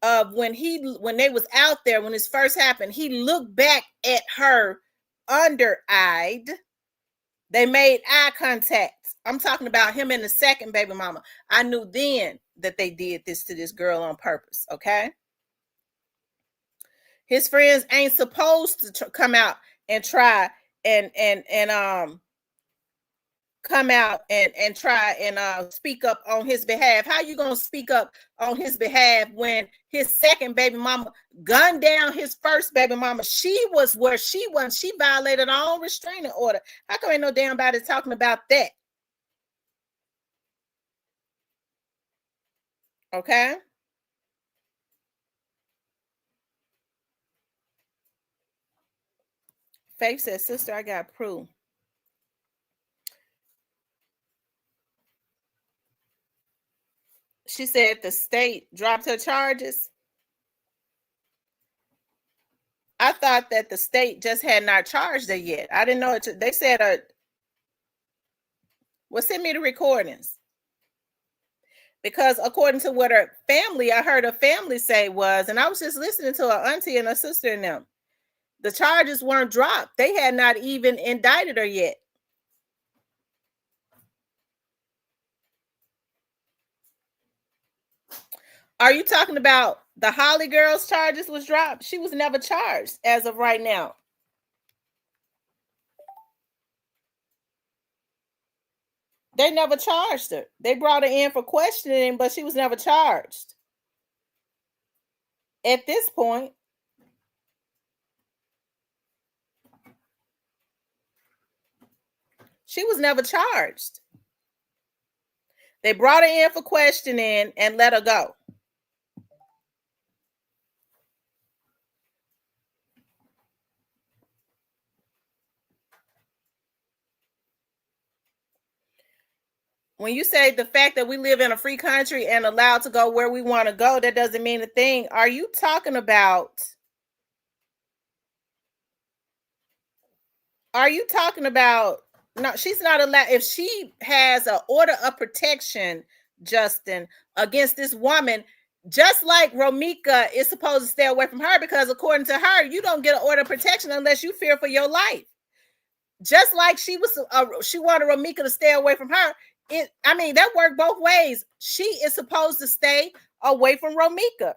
of when they was out there, when this first happened, he looked back at her under-eyed. They made eye contact. I'm talking about him and the second baby mama. I knew then that they did this to this girl on purpose, okay? His friends ain't supposed to come out and try and come out and try and speak up on his behalf. How you gonna speak up on his behalf when his second baby mama gunned down his first baby mama? She was where she was. She violated her own restraining order. How come ain't no damn body talking about that? Okay. Faith says, sister, I got proof. She said the state dropped her charges. I thought that the state just had not charged her yet. I didn't know it. They said, well, send me the recordings. Because according to what her family, I heard her family say was, and I was just listening to her auntie and her sister and them, the charges weren't dropped. They had not even indicted her yet. Are you talking about the Holly girl's charges was dropped? She was never charged as of right now. They never charged her. They brought her in for questioning, but she was never charged. At this point, she was never charged. They brought her in for questioning and let her go. When you say the fact that we live in a free country and allowed to go where we want to go, that doesn't mean a thing. Are you talking about? No, she's not allowed. If she has an order of protection, Justin, against this woman, just like Romika is supposed to stay away from her, because according to her, you don't get an order of protection unless you fear for your life. Just like she wanted Romika to stay away from her. That worked both ways. She is supposed to stay away from Romika.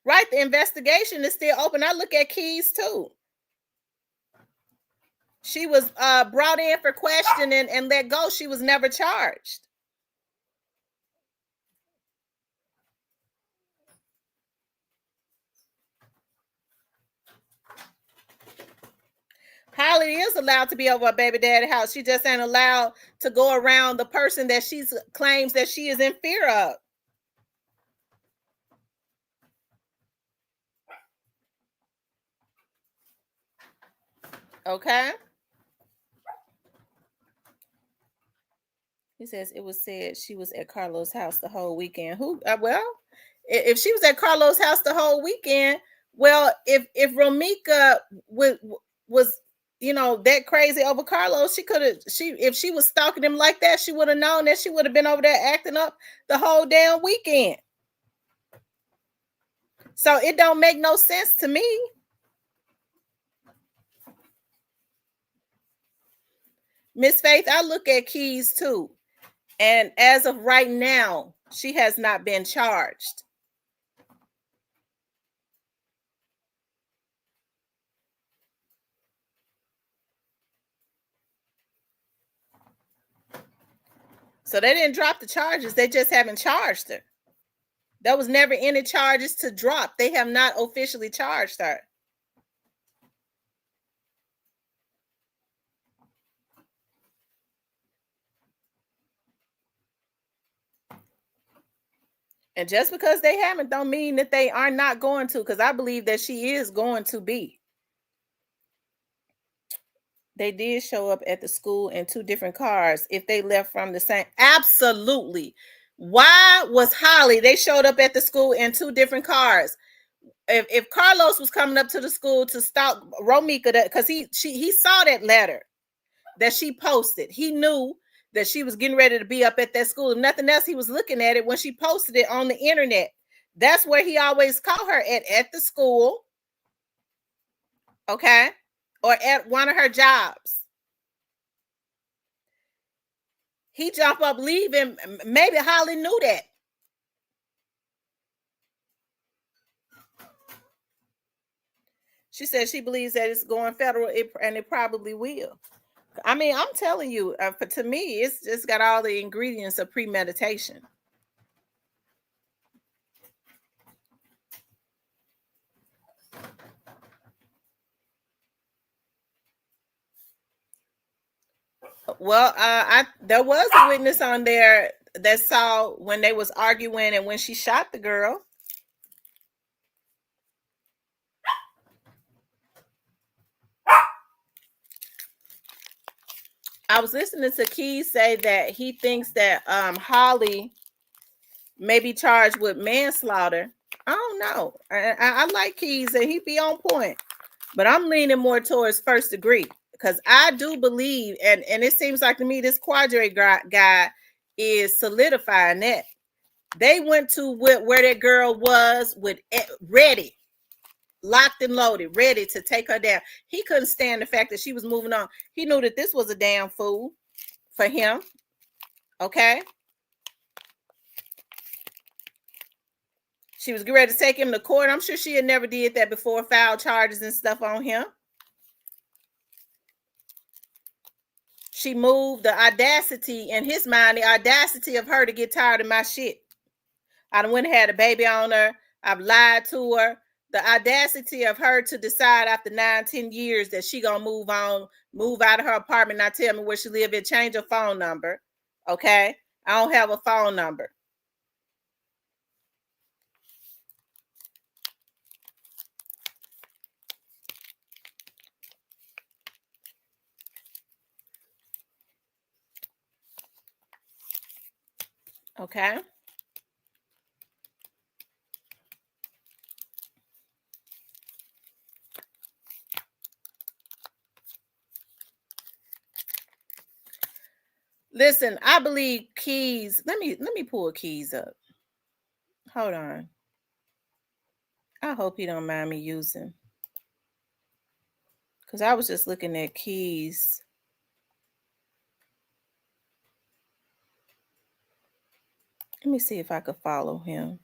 Right, the investigation is still open. I look at Keys too. She was brought in for questioning and let go. She was never charged. Holly is allowed to be over her baby daddy's house. She just ain't allowed to go around the person that she claims that she is in fear of. Okay. He says it was said she was at Carlos' house the whole weekend. Well, if she was at Carlos' house the whole weekend, well, if Romika was that crazy over Carlos, if she was stalking him like that, she would have known that she would have been over there acting up the whole damn weekend. So it don't make no sense to me. Miss Faith, I look at Keys too. And as of right now, she has not been charged. So they didn't drop the charges. They just haven't charged her. There was never any charges to drop. They have not officially charged her. And just because they haven't don't mean that they are not going to, because I believe that she is going to be. They did show up at the school in two different cars. If they left from the same, absolutely. Why was Holly? They showed up at the school in two different cars. If Carlos was coming up to the school to stalk Romika, because he saw that letter that she posted, he knew that she was getting ready to be up at that school. If nothing else, he was looking at it when she posted it on the internet. That's where he always caught her at the school, okay, or at one of her jobs. He jumped up leaving. Maybe Holly knew that. She said she believes that it's going federal, and it probably will. I mean, I'm telling you, to me, it's just got all the ingredients of premeditation. Well, there was a witness on there that saw when they was arguing and when she shot the girl. I was listening to Keys say that he thinks that Holly may be charged with manslaughter. I don't know. I like Keys and he be on point, but I'm leaning more towards first degree, because I do believe, and it seems like to me this Quadre guy is solidifying that. They went to where that girl was with ready, locked and loaded, ready to take her down. He couldn't stand the fact that she was moving on. He knew that this was a damn fool for him. Okay. She was ready to take him to court. I'm sure she had never did that before, filed charges and stuff on him. She moved the audacity in his mind, the audacity of her to get tired of my shit. I done went and had a baby on her. I've lied to her. The audacity of her to decide after 9-10 years that she gonna move on, move out of her apartment, not tell me where she live and change her phone number. Okay? I don't have a phone number. Okay? Listen, I believe Keys. Let me pull Keys up. Hold on. I hope he don't mind me using. Because I was just looking at keys. Let me see if I could follow him.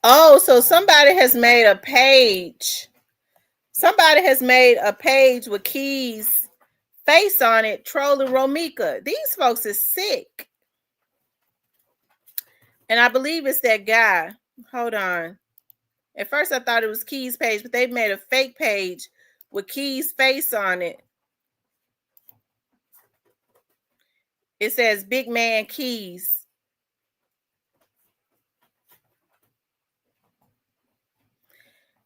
Oh, so somebody has made a page. Somebody has made a page with Key's face on it, trolling Romika. These folks is sick. And I believe it's that guy. Hold on. At first I thought it was Key's page, but they made a fake page with Key's face on it. It says Big Man Keys.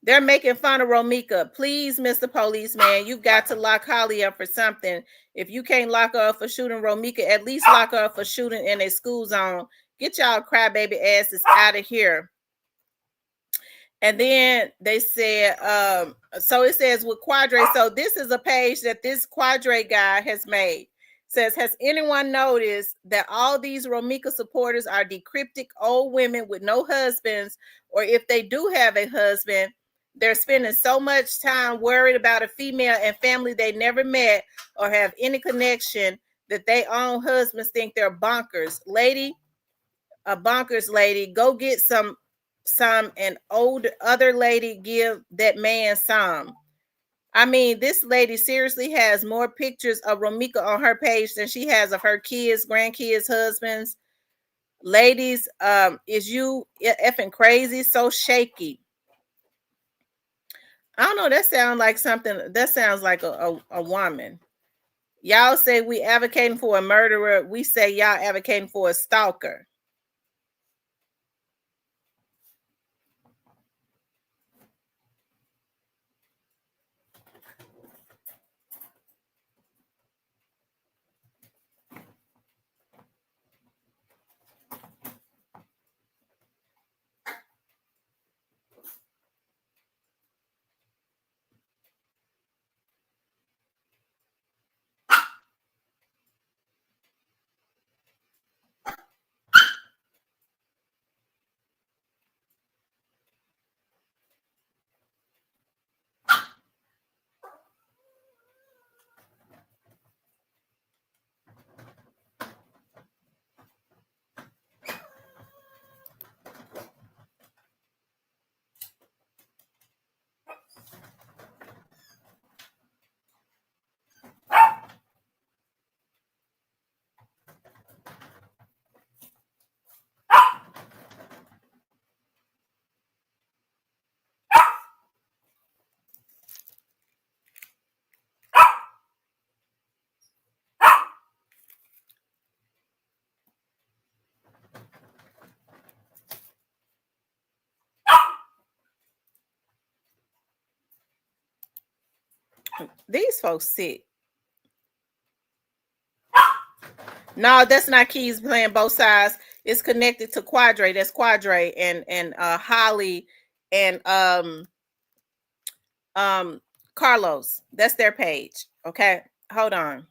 They're making fun of Romika. Please, Mr. Policeman, you've got to lock Holly up for something. If you can't lock her up for shooting Romika, at least lock her up for shooting in a school zone. Get y'all crybaby asses out of here. And then they said, so it says with Quadre. So this is a page that this Quadre guy has made. Says, has anyone noticed that all these Romika supporters are decryptic old women with no husbands, or if they do have a husband, they're spending so much time worried about a female and family they never met or have any connection that they own husbands think they're bonkers. Lady, a bonkers lady, go get some and old other lady give that man some. I mean, this lady seriously has more pictures of Romika on her page than she has of her kids, grandkids, husbands. Ladies, is you effing crazy? So shaky. I don't know. That sounds like something. That sounds like a woman. Y'all say we advocating for a murderer. We say y'all advocating for a stalker. These folks sick. No, that's not Keys playing both sides. It's connected to Quadre. That's Quadre and Holly and Carlos. That's their page. Okay, hold on.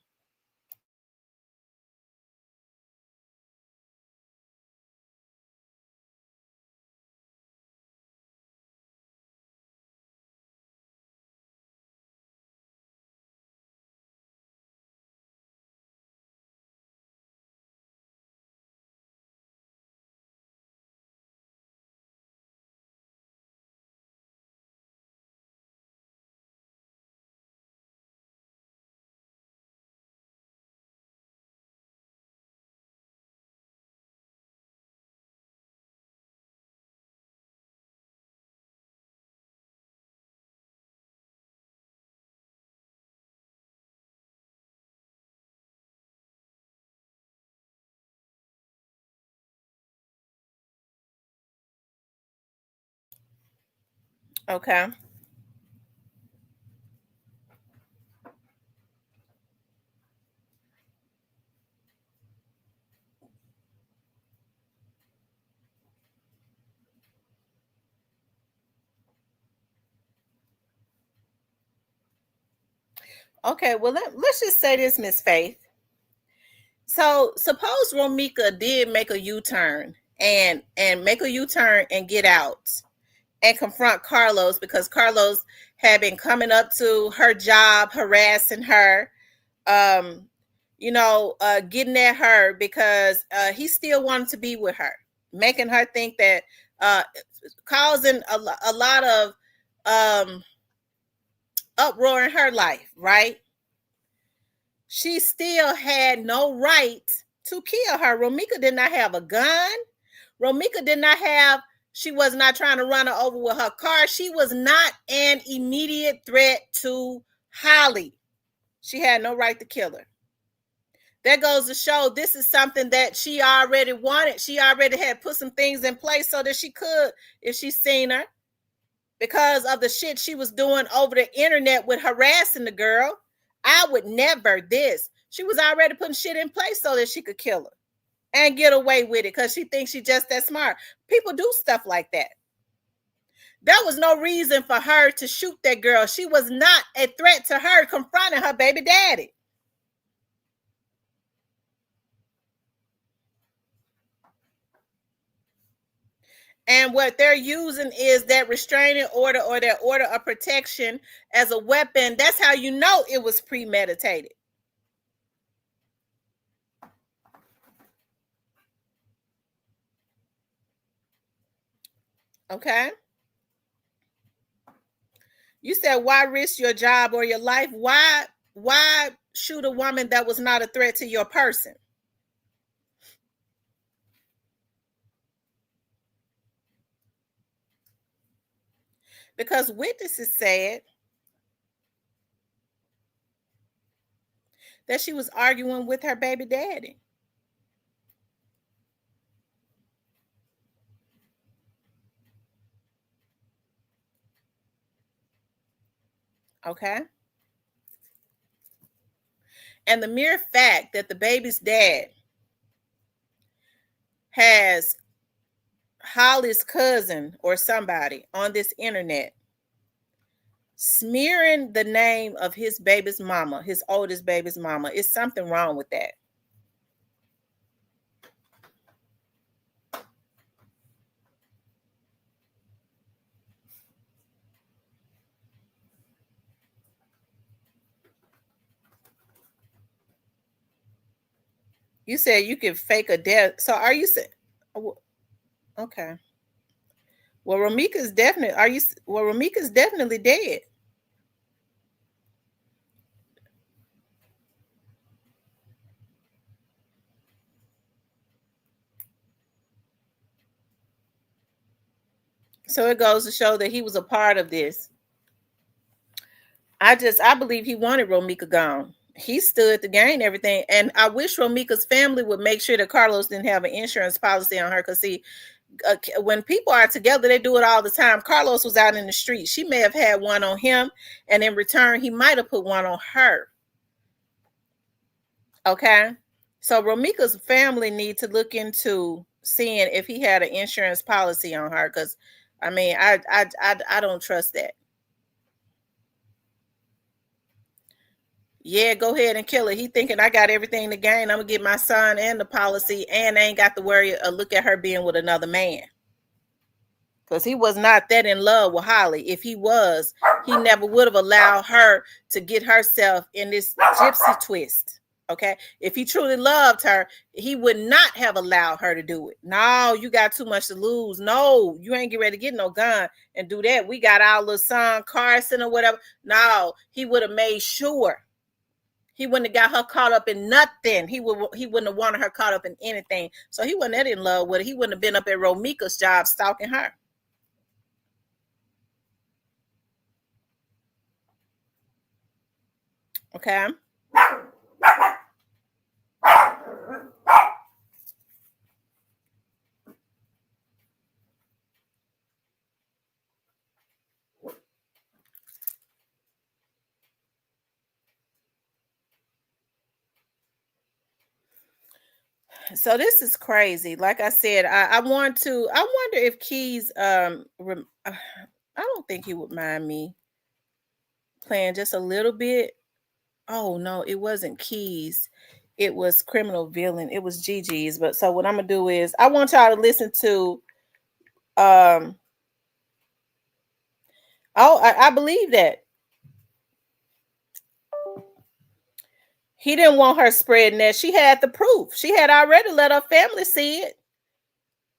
Okay. Okay. Well, let's just say this, Miss Faith. So suppose Romika did make a U-turn and make a U-turn and get out and confront Carlos because Carlos had been coming up to her job, harassing her, um, getting at her because he still wanted to be with her, making her think that, uh, causing a lot of um, uproar in her life, right? She still had no right to kill her. Romika did not have a gun. Romika did not have, she was not trying to run her over with her car. She was not an immediate threat to Holly. She had no right to kill her. That goes to show this is something that she already wanted. She already had put some things in place so that she could, if she seen her, because of the shit she was doing over the internet with harassing the girl. I would never this. She was already putting shit in place so that she could kill her and get away with it because she thinks she's just that smart. People do stuff like that. There was no reason for her to shoot that girl. She was not a threat to her confronting her baby daddy. And what they're using is that restraining order or that order of protection as a weapon. That's how you know it was premeditated. Okay. You said, why risk your job or your life? Why shoot a woman that was not a threat to your person? Because witnesses said that she was arguing with her baby daddy. Okay. And the mere fact that the baby's dad has Holly's cousin or somebody on this internet smearing the name of his baby's mama, his oldest baby's mama, is something wrong with that. You said you can fake a death. So are you saying, okay. Well, Ramika's definitely, are you, well, Ramika's definitely dead. So it goes to show that he was a part of this. I believe he wanted Romika gone. He stood to gain everything. And I wish Romika's family would make sure that Carlos didn't have an insurance policy on her. Because, see, when people are together, they do it all the time. Carlos was out in the street. She may have had one on him. And in return, he might have put one on her. Okay. So Romika's family need to look into seeing if he had an insurance policy on her. Because, I mean, I don't trust that. Yeah, go ahead and kill her. He thinking I got everything to gain. I'm gonna get my son and the policy, and I ain't got to worry or look at her being with another man. Because he was not that in love with Holly. If he was, he never would have allowed her to get herself in this gypsy twist. Okay. If he truly loved her, he would not have allowed her to do it. No, you got too much to lose. No, you ain't get ready to get no gun and do that. We got our little son Carson or whatever. No, he would have made sure. He wouldn't have got her caught up in nothing. He wouldn't have wanted her caught up in anything. So he wasn't that in love with her. He wouldn't have been up at Romika's job stalking her. Okay. So this is crazy. Like I said, I want to. I wonder if Keys. I don't think he would mind me playing just a little bit. Oh no, it wasn't Keys. It was Criminal Villain. It was Gigi's. But so what I'm gonna do is I want y'all to listen to. Um. Oh, I believe that he didn't want her spreading that. She had the proof. She had already let her family see it.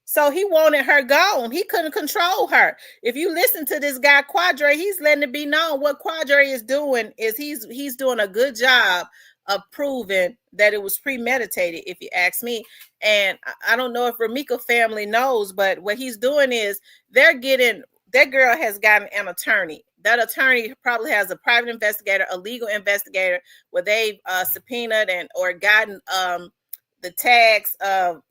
So he wanted her gone. He couldn't control her. If you listen to this guy Quadre, he's letting it be known what Quadre is doing is he's doing a good job of proving that it was premeditated, if you ask me. And I don't know if Ramika family knows, but what he's doing is they're getting that girl has gotten an attorney. That attorney probably has a private investigator, a legal investigator, where they've subpoenaed and or gotten the tags of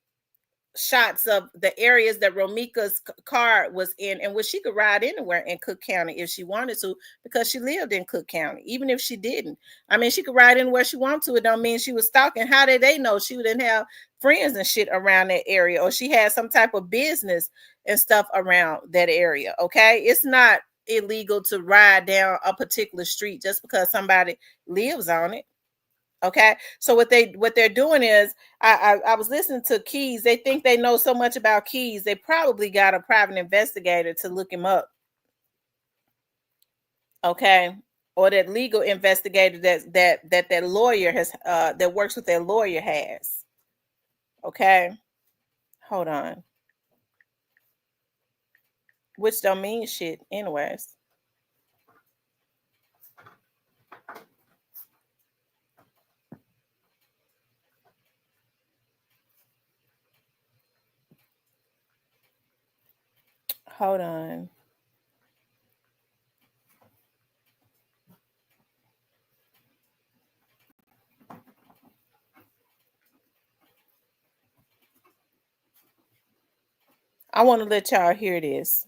shots of the areas that Romika's car was in, and which she could ride anywhere in Cook County if she wanted to, because she lived in Cook County. Even if she didn't, I mean, she could ride anywhere she wanted to. It don't mean she was stalking. How did they know she didn't have friends and shit around that area, or she had some type of business and stuff around that area? Okay, it's not illegal to ride down a particular street just because somebody lives on it. Okay, so what they're doing is I was listening to Keys. They think they know so much about Keys. They probably got a private investigator to look him up. Okay, or that legal investigator that lawyer has that works with their lawyer has. Okay, hold on. Which don't mean shit, anyways. Hold on. I want to let y'all hear this.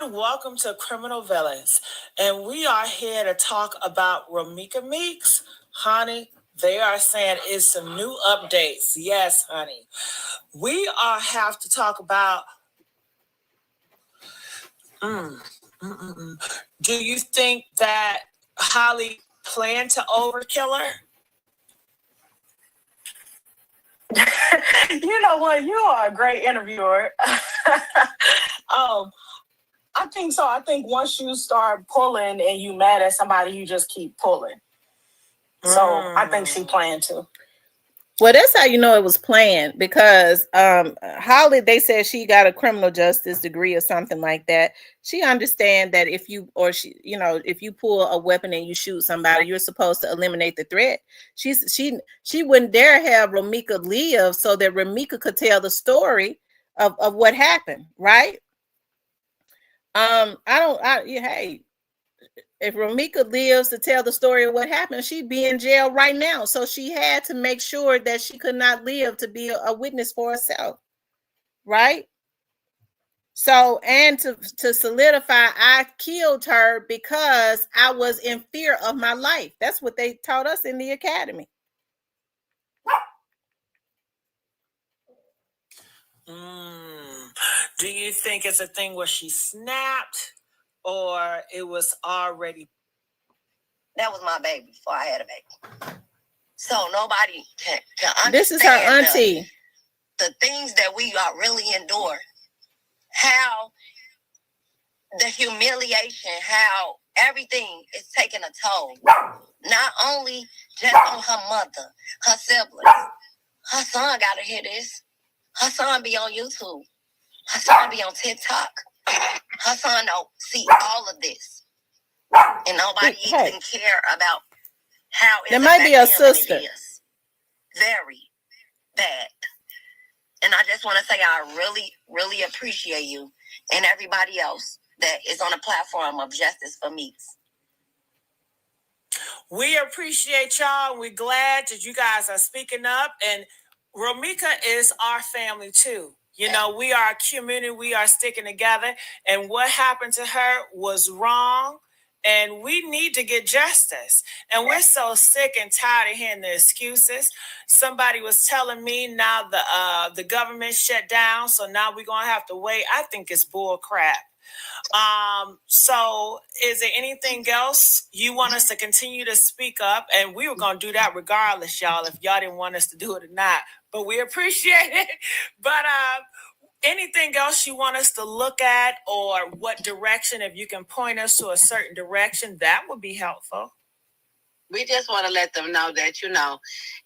Welcome to Criminal Villains, and we are here to talk about Ramika Meeks. Honey, they are saying it's some new updates. Yes, honey. We are have to talk about do you think that Holly planned to overkill her? You know what? You are a great interviewer. I think so. I think once you start pulling and you mad at somebody, you just keep pulling. So I think she planned to. Well, that's how you know it was planned, because Holly, they said she got a criminal justice degree or something like that. She understand that if you or she, you know, if you pull a weapon and you shoot somebody, you're supposed to eliminate the threat. She wouldn't dare have Ramika live so that Ramika could tell the story of what happened, right? Hey, if Ramika lives to tell the story of what happened, she'd be in jail right now. So she had to make sure that she could not live to be a witness for herself, right? So, and to solidify, I killed her because I was in fear of my life. That's what they taught us in the academy. Do you think it's a thing where she snapped, or it was already? That was my baby before I had a baby. So nobody can understand. This is her auntie. The things that we are really endure. How the humiliation, how everything is taking a toll. Not only just on her mother, her siblings. Her son gotta hear this. Her son be on YouTube. Her son be on TikTok. Her son don't see all of this. And nobody even care about how there might be a sister. It is very bad. And I just want to say I really, really appreciate you and everybody else that is on the platform of Justice for Meeks. We appreciate y'all. We're glad that you guys are speaking up. And Ramika is our family too. You know, we are a community. We are sticking together. And what happened to her was wrong. And we need to get justice. And we're so sick and tired of hearing the excuses. Somebody was telling me now the government shut down, so now we're gonna have to wait. I think it's bull crap. So is there anything else you want us to continue to speak up? And we were going to do that regardless, y'all, if y'all didn't want us to do it or not, but we appreciate it. But, anything else you want us to look at, or what direction, if you can point us to a certain direction, that would be helpful. We just want to let them know that,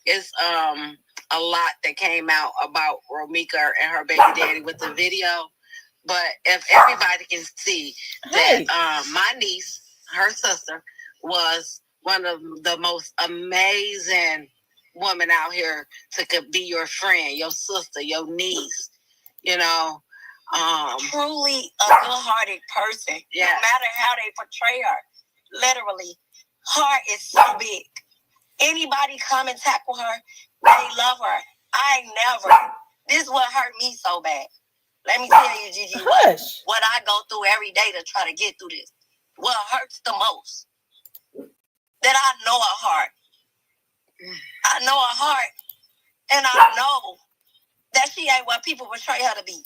it's a lot that came out about Romika and her baby daddy with the video. But if everybody can see that my niece, her sister, was one of the most amazing women out here to be your friend, your sister, your niece, truly a good-hearted person. Yes. No matter how they portray her, literally, heart is so big. Anybody come and tackle her, they love her. I never. This is what hurt me so bad. Let me tell you, Gigi, what I go through every day to try to get through this. What hurts the most, that I know her heart. I know her heart, and I know that she ain't what people portray her to be.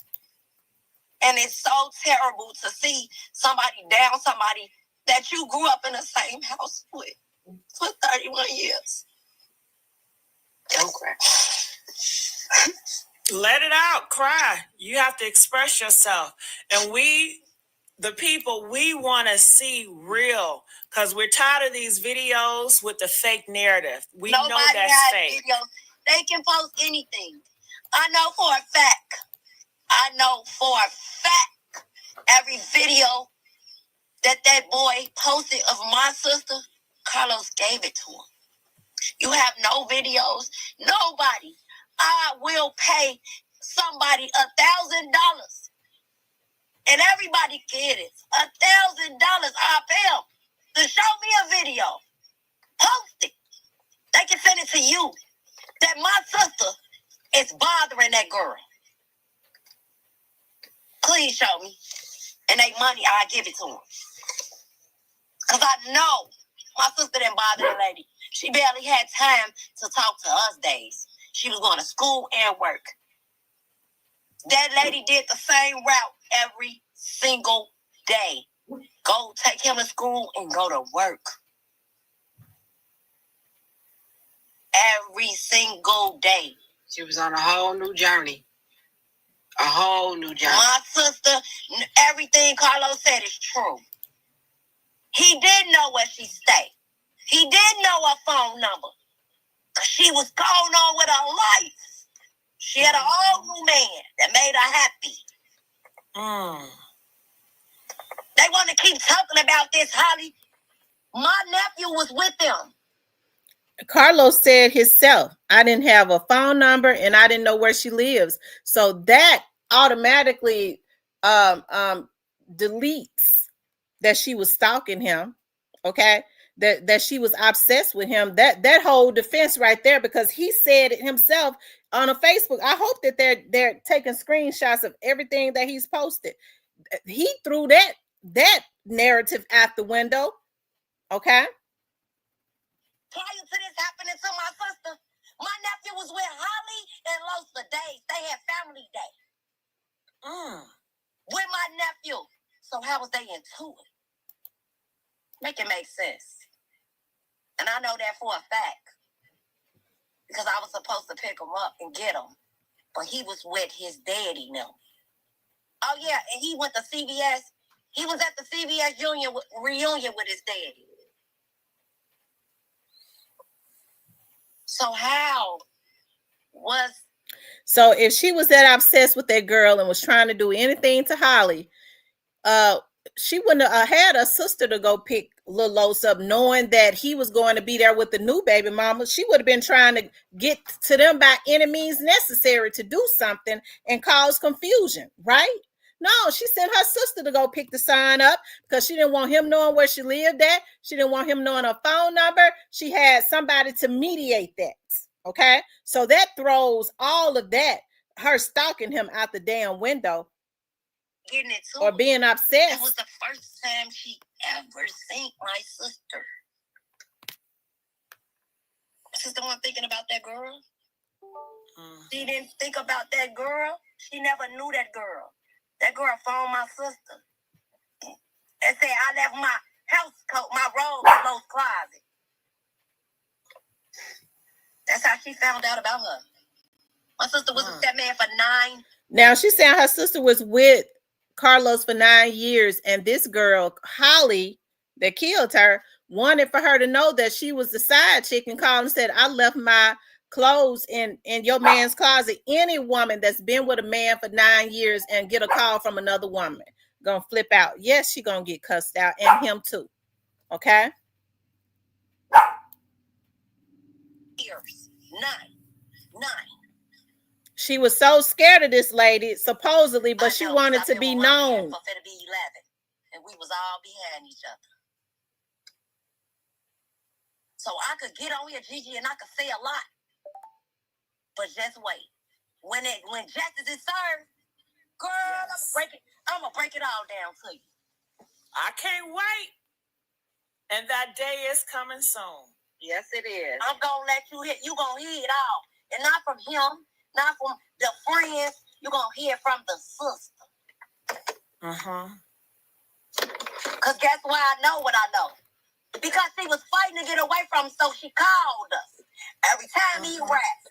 And it's so terrible to see somebody down somebody that you grew up in the same house with for 31 years. Don't cry. Let it out, cry. You have to express yourself. And we, the people, we want to see real, because we're tired of these videos with the fake narrative. We know that's fake. Videos. They can post anything. I know for a fact, every video that boy posted of my sister, Carlos gave it to him. You have no videos, nobody. I will pay somebody $1,000, and everybody get it. $1,000. I'll pay them to show me a video. Post it. They can send it to you. That my sister is bothering that girl. Please show me. And they money, I give it to them. Because I know my sister didn't bother that lady. She barely had time to talk to us days. She was going to school and work. That lady did the same route every single day. Go take him to school and go to work. Every single day. She was on a whole new journey. A whole new journey. My sister, everything Carlos said is true. He did know where she stayed. He did know her phone number. Because she was going on with her life. She had an old new man that made her happy. They want to keep talking about this, Holly. My nephew was with them. Carlos said himself, I didn't have a phone number and I didn't know where she lives. So that automatically deletes that she was stalking him. Okay. That she was obsessed with him. That whole defense right there, because he said it himself on a Facebook. I hope that they're taking screenshots of everything that he's posted. He threw that narrative out the window. Okay. Prior to this happening to my sister, my nephew was with Holly and Los for days. They had family day. With my nephew. So how was they into it? Make it make sense. And I know that for a fact. Because I was supposed to pick him up and get him. But he was with his daddy now. Oh, yeah, and he went to CVS. He was at the CVS reunion with his daddy. So how was... So if she was that obsessed with that girl and was trying to do anything to Holly, she wouldn't have had a sister to go pick Lil Los up, knowing that he was going to be there with the new baby mama. She would have been trying to get to them by any means necessary to do something and cause confusion, right? No, she sent her sister to go pick the son up because she didn't want him knowing where she lived at. She didn't want him knowing her phone number. She had somebody to mediate that. Okay, so that throws all of that, her stalking him out the damn window. Getting it too. Or being obsessed. It was the first time she ever seen my sister. My sister wasn't thinking about that girl. She didn't think about that girl. She never knew that girl. That girl phoned my sister and said, I left my house coat, my robe in Lowe's closet. That's how she found out about her. My sister was with that man for 9. Now she's saying her sister was with Carlos for 9 years, and this girl, Holly, that killed her, wanted for her to know that she was the side chick and called and said, I left my clothes in your man's closet. Any woman that's been with a man for 9 years and get a call from another woman gonna flip out. Yes, she gonna get cussed out, and him too. Okay? Years. 9. She was so scared of this lady, supposedly, but she wanted to be known. For to be 11, and we was all behind each other. So I could get on here, Gigi, and I could say a lot. But just wait. When justice is served, girl, yes. I'm gonna break it all down to you. I can't wait. And that day is coming soon. Yes, it is. I'm gonna let you hear. You gonna hear it all, and not from him, not from the friends. You gonna hear from the sister. Cause guess why I know what I know? Because she was fighting to get away from him, so she called us. Every time he rapped,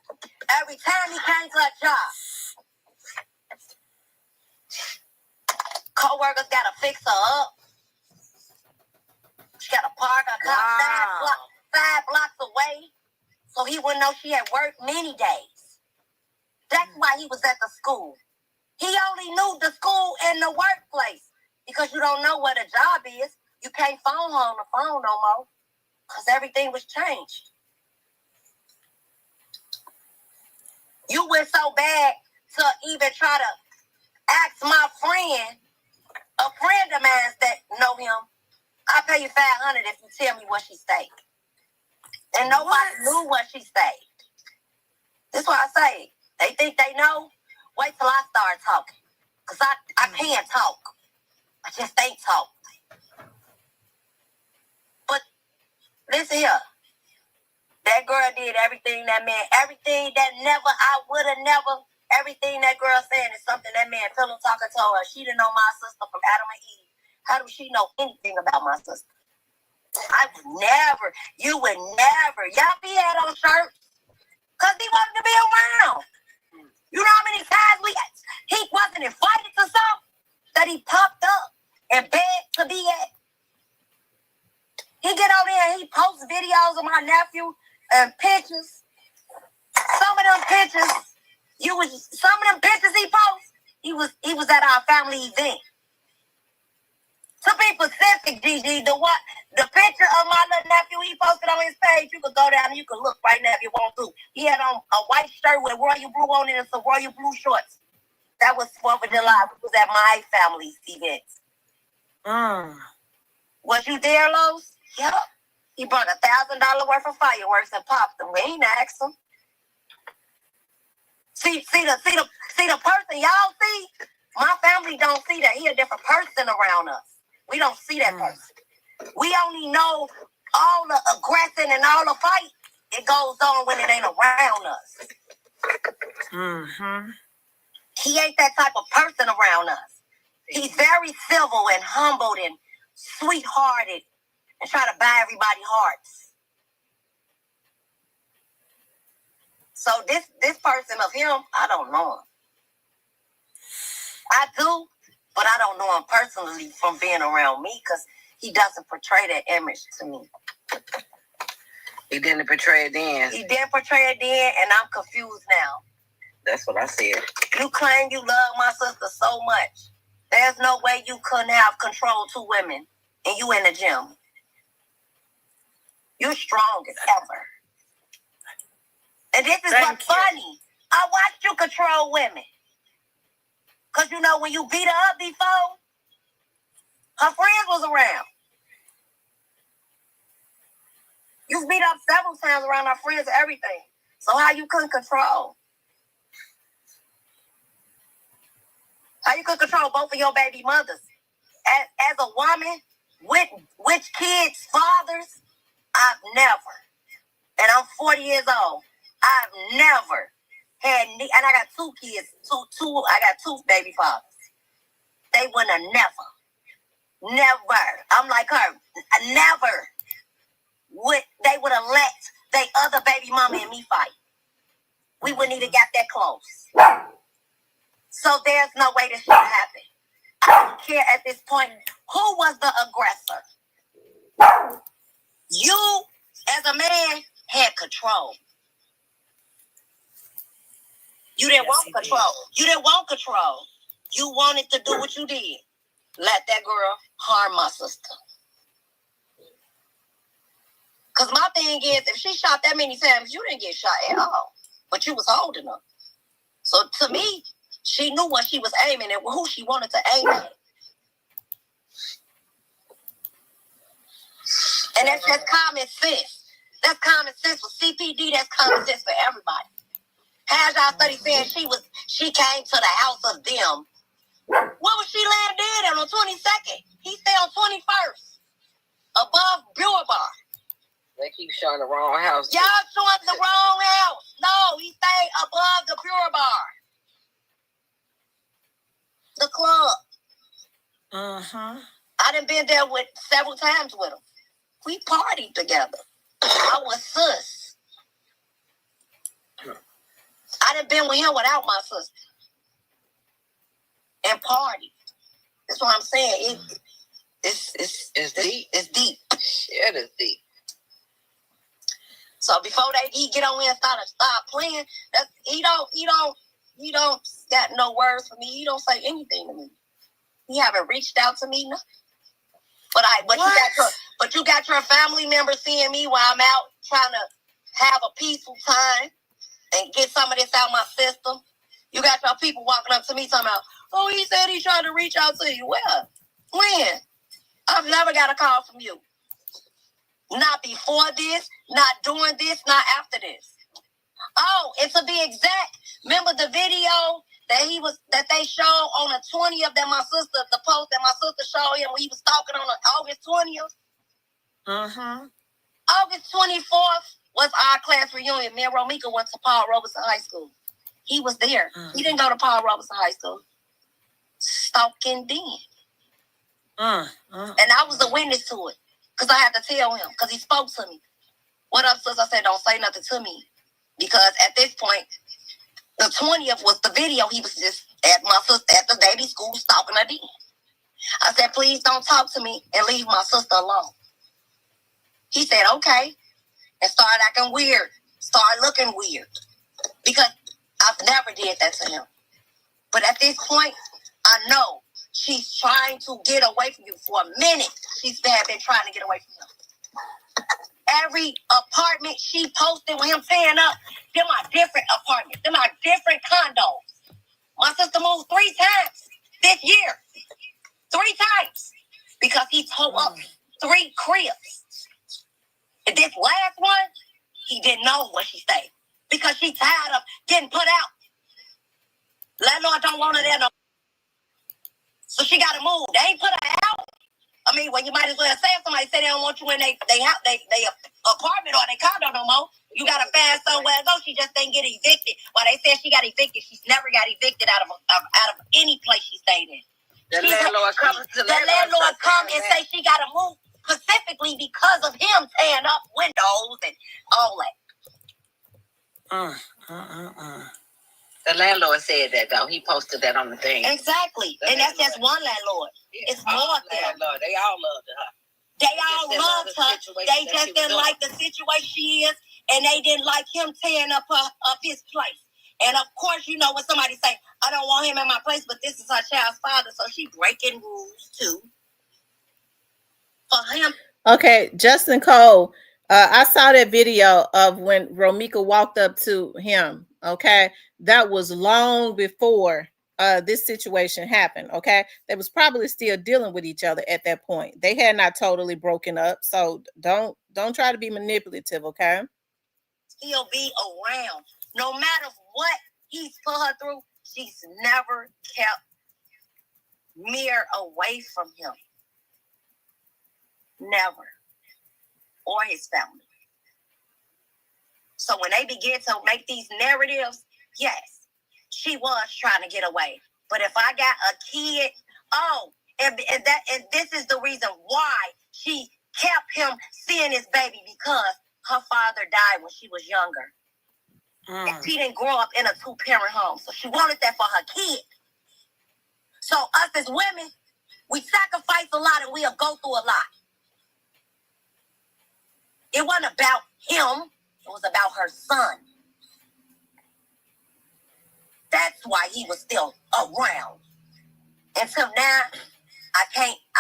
every time he came to a job, co-workers gotta fix her up. She gotta park her car 5 blocks away, so he wouldn't know she had worked many days. That's why he was at the school. He only knew the school and the workplace. Because you don't know what a job is, you can't phone her on the phone no more. Because everything was changed. You went so bad to even try to ask my friend, a friend of mine that know him, I'll pay you $500 if you tell me where she stayed. And nobody knew where she stayed. That's why I say, they think they know. Wait till I start talking. Because I can't talk. I just ain't talk. But listen here. That girl did everything that man, everything that I would have never, everything that girl saying is something that man pillow talker told her. She didn't know my sister from Adam and Eve. How do she know anything about my sister? I would never, you would never. Y'all be had on shirts because he wanted to be around. You know how many times he wasn't invited to something that he popped up and begged to be at? He get on there and he posts videos of my nephew and pictures. Some of them pictures he posts, he was at our family event. To be specific, Gigi, the picture of my little nephew he posted on his page, you could go down and you could look right now if you want to. He had on a white shirt with royal blue on it and some royal blue shorts. That was 4th of July. It was at my family's event. Was you there, Lowe's? Yep. He brought $1,000 worth of fireworks and popped them. We ain't asked him. See the person y'all see? My family don't see that. He a different person around us. We don't see that person. We only know all the aggression and all the fight. It goes on when it ain't around us. He ain't that type of person around us. He's very civil and humbled and sweethearted and try to buy everybody hearts. So this person of him, I don't know him. I do, but I don't know him personally from being around me because he doesn't portray that image to me. He didn't portray it then. He didn't portray it then, and I'm confused now. That's what I said. You claim you love my sister so much. There's no way you couldn't have control 2 women and you in the gym. You're strong as ever. And this is what's funny. I watched you control women. Because, you know, when you beat her up before, her friends was around. You beat up several times around her friends and everything. So how you couldn't control? How you could control both of your baby mothers? As a woman, Which kids' fathers? I've never. And I'm 40 years old. I've never had, and I got 2 kids, I got 2 baby fathers. They would have never. I'm like her. Never they would have let their other baby mama and me fight. We wouldn't even got that close. So there's no way this should happen. I don't care at this point who was the aggressor. You, as a man, had control. You didn't want control. You didn't want control. You wanted to do what you did. Let that girl harm my sister. Because my thing is, if she shot that many times, you didn't get shot at all. But you was holding her. So to me, she knew what she was aiming at, who she wanted to aim at. And that's just common sense. That's common sense for CPD. That's common sense for everybody. How's y'all study saying she came to the house of them? What was she laying dead on 22nd? He stayed on 21st. Above Brewer Bar. They keep showing the wrong house. Y'all showing the wrong house. No, he stayed above the Brewer Bar. The club. I done been there with several times with him. We partied together. I was sus. I done been with him without my sister. And party. That's what I'm saying. It's deep. It's deep. It is deep. So before he get on here and start playing, he don't got no words for me. He don't say anything to me. He haven't reached out to me, nothing. But you got your family members seeing me while I'm out trying to have a peaceful time and get some of this out of my system. You got your people walking up to me talking about, oh, he said he tried to reach out to you. Well, when? I've never got a call from you. Not before this, not during this, not after this. Oh, and to be exact, remember the video that they showed on the 20th that my sister, the post that my sister showed him when he was talking on August 20th? August 24th was our class reunion. Me and Romika went to Paul Robeson High School. He was there. He didn't go to Paul Robeson High School. Stalking Den. And I was a witness to it. Because I had to tell him. Because he spoke to me. What up, sis? I said, don't say nothing to me. Because at this point, the 20th was the video. He was just at my sister at the baby school stalking her den. I said, please don't talk to me and leave my sister alone. He said, okay. And started acting weird. Started looking weird. Because I've never did that to him. But at this point, I know she's trying to get away from you. For a minute, she's been trying to get away from him. Every apartment she posted with him tearing up, them are different apartments. Them are different condos. My sister moved 3 times this year. 3 times. Because he tore up 3 cribs. And this last one, he didn't know where she stayed. Because she tired of getting put out. Landlord don't want her there no. So she got to move. They ain't put her out. I mean, well, you might as well say if somebody say they don't want you in they apartment or they condo no more. You got to find somewhere to go. She just didn't get evicted. Well, they said she got evicted. She's never got evicted out of any place she stayed in. The landlord come and say she got to move specifically because of him tearing up windows and all that. The landlord said that, though. He posted that on the thing. Exactly. And that's just one landlord. Yeah, it's more than landlord. They all loved her. They all loved her. They just didn't like the situation she is, and they didn't like him tearing up his place. And of course, you know when somebody say, I don't want him in my place, but this is her child's father, so she breaking rules too. For him. Okay, Justin Cole. I saw that video of when Romika walked up to him. Okay, that was long before this situation happened. Okay, they was probably still dealing with each other at that point. They had not totally broken up, so don't try to be manipulative. Okay, still be around no matter what he's put her through. She's never kept Mir away from him. Never. Or his family. So when they begin to make these narratives, yes, she was trying to get away. But if I got a kid, and this is the reason why she kept him seeing his baby, because her father died when she was younger. And she didn't grow up in a 2-parent home. So she wanted that for her kid. So us as women, we sacrifice a lot and we'll go through a lot. It wasn't about him. It was about her son. That's why he was still around. Until now, I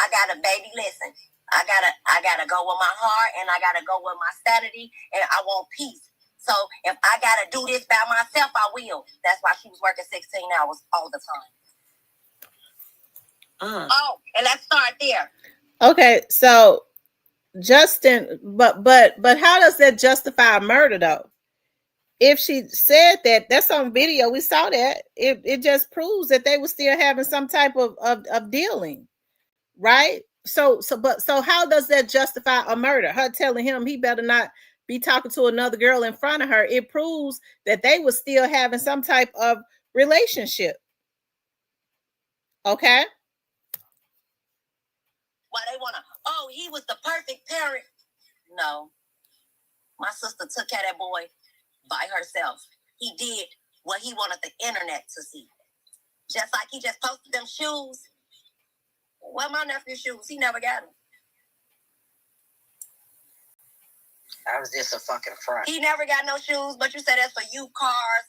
got a baby, listen. I gotta go with my heart, and I gotta go with my sanity, and I want peace. So if I gotta do this by myself, I will. That's why she was working 16 hours all the time. And let's start there. Okay, so Justin, but how does that justify a murder though? If she said that, that's on video, we saw that. It just proves that they were still having some type of dealing, right? So how does that justify a murder? Her telling him he better not be talking to another girl in front of her. It proves that they were still having some type of relationship. Okay. Why they wanna? He was the perfect parent. No, my sister took care of that boy by herself. He did what he wanted the internet to see. Just like he just posted them shoes. Well, my nephew's shoes, he never got them. That was just a fucking front. He never got no shoes, but you said that's for you cars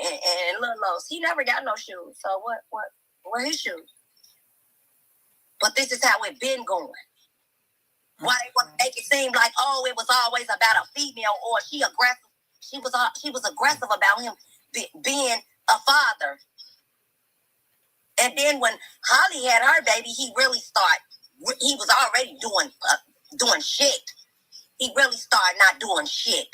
and little lows. He never got no shoes. So what his shoes? But this is how it been going. Why they want to make it seem like, it was always about a female, or she aggressive. She was aggressive about him being a father. And then when Holly had her baby, he really started. He was already doing shit. He really started not doing shit.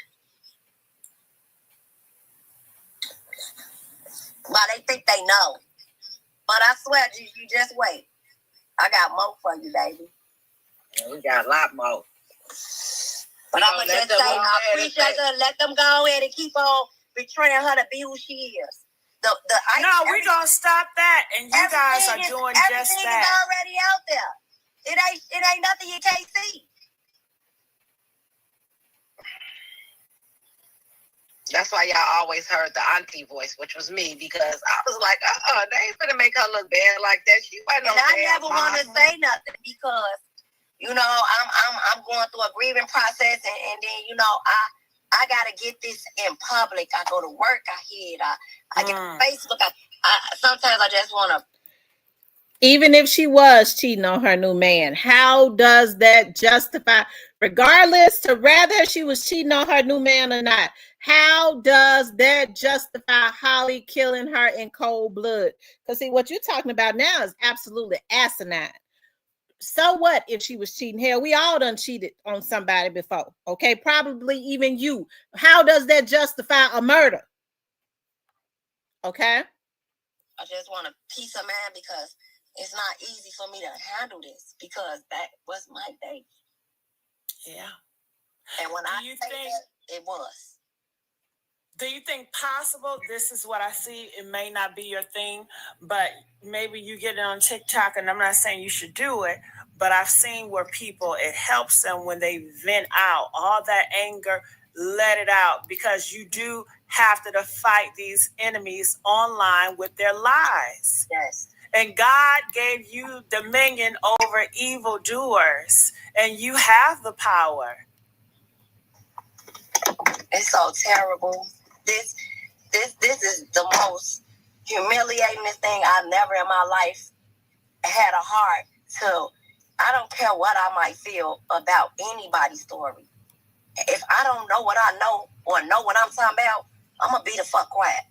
But they think they know. But I swear, you just wait. I got more for you, baby. Yeah, we got a lot more. But I'm going to just say, I appreciate her. Let them go ahead and keep on betraying her to be who she is. We're going to stop that. And you guys are doing just that. Everything is already out there. It ain't nothing you can't see. That's why y'all always heard the auntie voice, which was me, because I was like, they ain't gonna make her look bad like that. She wasn't. And I never want to say nothing because, I'm going through a grieving process, and then I gotta get this in public. I go to work, I hear it, I get on Facebook. Sometimes I just want to. Even if she was cheating on her new man, how does that justify, regardless to whether she was cheating on her new man or not, how does that justify Holly killing her in cold blood? Because see, what you're talking about now is absolutely asinine. So what if she was cheating? Hell, we all done cheated on somebody before. Okay, probably even you. How does that justify a murder? Okay. I just want a peace of mind because it's not easy for me to handle this because that was my baby. Yeah. And when it was. Do you think possible? This is what I see. It may not be your thing, but maybe you get it on TikTok, and I'm not saying you should do it, but I've seen where it helps them when they vent out all that anger, let it out, because you do have to fight these enemies online with their lies. Yes. And God gave you dominion over evildoers, and you have the power. It's so terrible. This is the most humiliating thing I've never in my life had a heart to. I don't care what I might feel about anybody's story. If I don't know what I know or know what I'm talking about, I'm going to be the fuck quiet.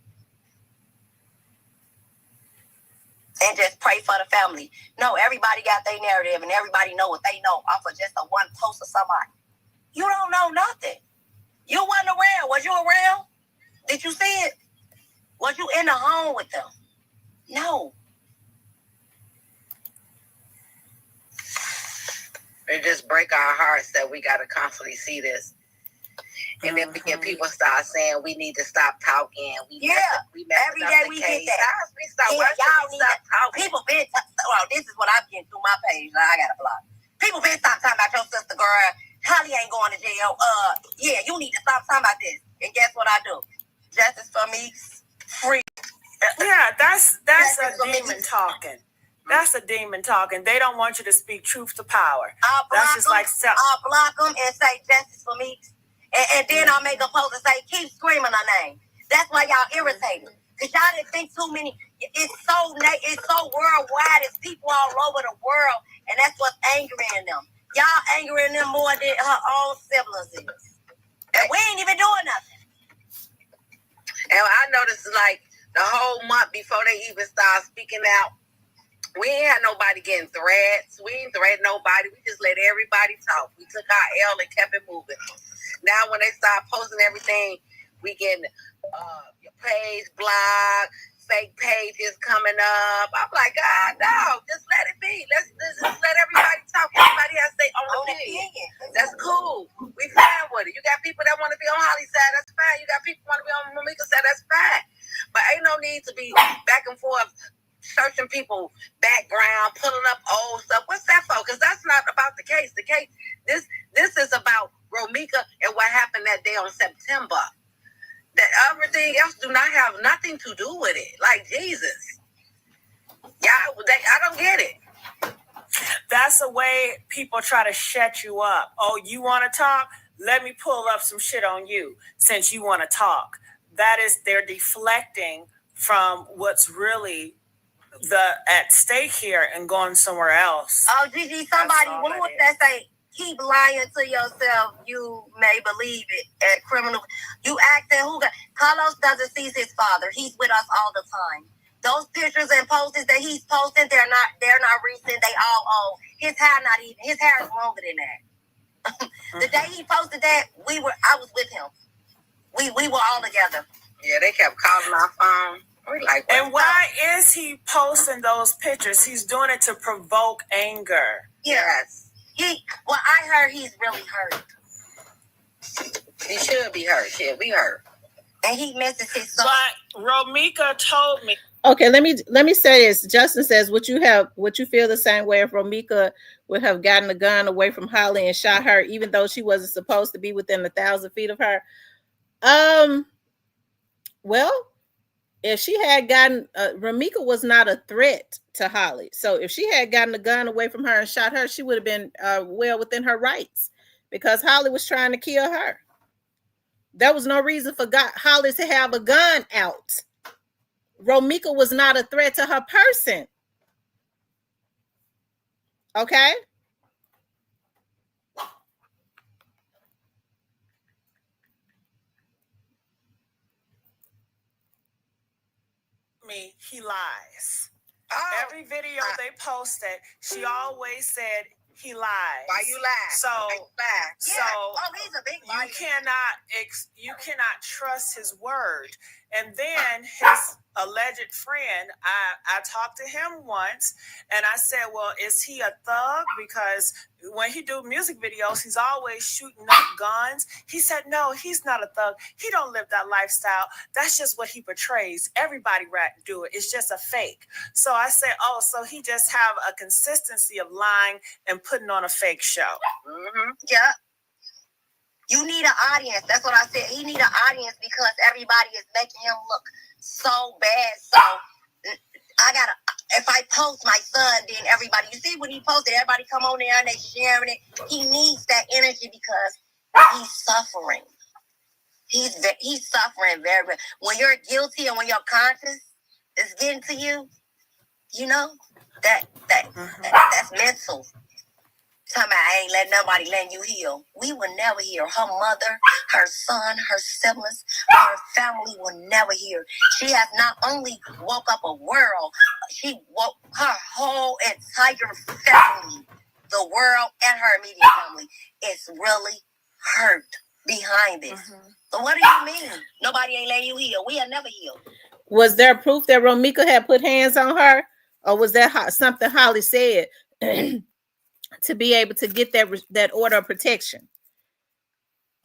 And just pray for the family. No, everybody got their narrative and everybody know what they know off of just a one post of somebody. You don't know nothing. You wasn't around. Was you around? Did you see it? Was you in the home with them? No. It just break our we got to constantly see this. And then people start saying we need to stop talking. We every day we get that. We stop. Yeah, y'all need to stop talking. People been well, this is what I'm getting through my page. I got a block. People been stop talking about your sister, girl. Holly ain't going to jail. Yeah, you need to stop talking about this. And guess what I do? Justice for me, free. Yeah, that's a demon talking. That's a demon talking. They don't want you to speak truth to power. That's just like I'll block them and say justice for me. And then I'll make a post and say, keep screaming her name. That's why y'all irritated. Because y'all didn't think too many. It's so worldwide. It's people all over the world. And that's what's angering them. Y'all angering them more than her own siblings is. And we ain't even doing nothing. And I noticed like the whole month before they even start speaking out, we ain't had nobody getting threats. We ain't threatened nobody. We just let everybody talk. We took our L and kept it moving. Now when they start posting everything, we getting your page blocked, fake pages coming up. I'm like, God, no, just let it be. Let's just let everybody talk. Everybody has their own opinion. That's cool. We fine with it. You got people that want to be on Holly's side, that's fine. You got people want to be on Ramika's side, that's fine. But ain't no need to be back and forth searching people background, pulling up old stuff. What's that for? Because that's not about the case. The case, this is about Romika and what happened that day on September. That everything else do not have nothing to do with it. Like Jesus, I don't get it. That's the way people try to shut you up. Oh, you want to talk? Let me pull up some shit on you since you want to talk. That is, they're deflecting from what's really at stake here and going somewhere else. Oh, Gigi, somebody wrote that say, keep lying to yourself. You may believe it. At criminal, you acting Carlos doesn't see his father. He's with us all the time. Those pictures and posts that he's posting, they're not recent. They all old. His hair is longer than that. The day he posted that, I was with him. We were all together. Yeah, they kept calling my phone. And why is he posting those pictures? He's doing it to provoke anger. Yes. I heard he's really hurt. He should be hurt. Yeah, we hurt. And he misses his son. But Romika told me. Okay, let me say this. Justin says, would you feel the same way if Romika would have gotten the gun away from Holly and shot her, even though she wasn't supposed to be within 1,000 feet of her? Well, if she had gotten Romika was not a threat to Holly. So if she had gotten the gun away from her and shot her, she would have been well within her rights, because Holly was trying to kill her. There was no reason for Holly to have a gun out. Romika was not a threat to her person. Okay? He lies. Every video they posted, she always said he lies. Why you lie? So he's a big liar. You cannot trust his word. And then his alleged friend, I talked to him once and I said, well, is he a thug? Because when he do music videos, he's always shooting up guns. He said, no, he's not a thug. He don't live that lifestyle. That's just what he portrays. Everybody do it. It's just a fake. So I said, oh, so he just have a consistency of lying and putting on a fake show. Mm-hmm. Yeah. You need an audience. That's what I said. He need an audience because everybody is making him look so bad. So if I post my son, then everybody, you see when he posted, everybody come on there and they sharing it. He needs that energy because he's suffering. He's suffering very bad. When you're guilty and when your conscience is getting to you, you know, that's mental. Talking about I ain't letting you heal. We will never hear. Her mother, her son, her siblings, her family will never hear. She has not only woke up a world, she woke her whole entire family, the world and her immediate family. It's really hurt behind this. Mm-hmm. So what do you mean? Nobody ain't letting you heal. We have never healed. Was there proof that Romika had put hands on her? Or was that something Holly said? to be able to get that order of protection.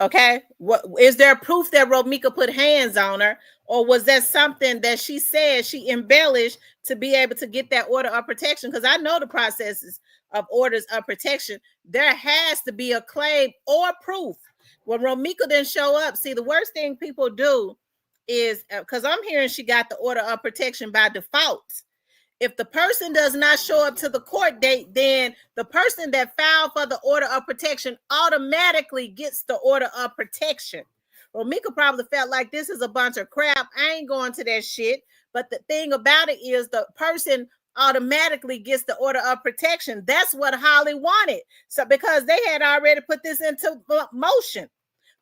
Okay, what is there proof that Romika put hands on her, or was that something that she said she embellished to be able to get that order of protection? Because I know the processes of orders of protection. There has to be a claim or proof. When Romika didn't show up, see, the worst thing people do is, because I'm hearing she got the order of protection by default. If the person does not show up to the court date, then the person that filed for the order of protection automatically gets the order of protection. Romika probably felt like this is a bunch of crap. I ain't going to that shit. But the thing about it is the person automatically gets the order of protection. That's what Holly wanted. So because they had already put this into motion.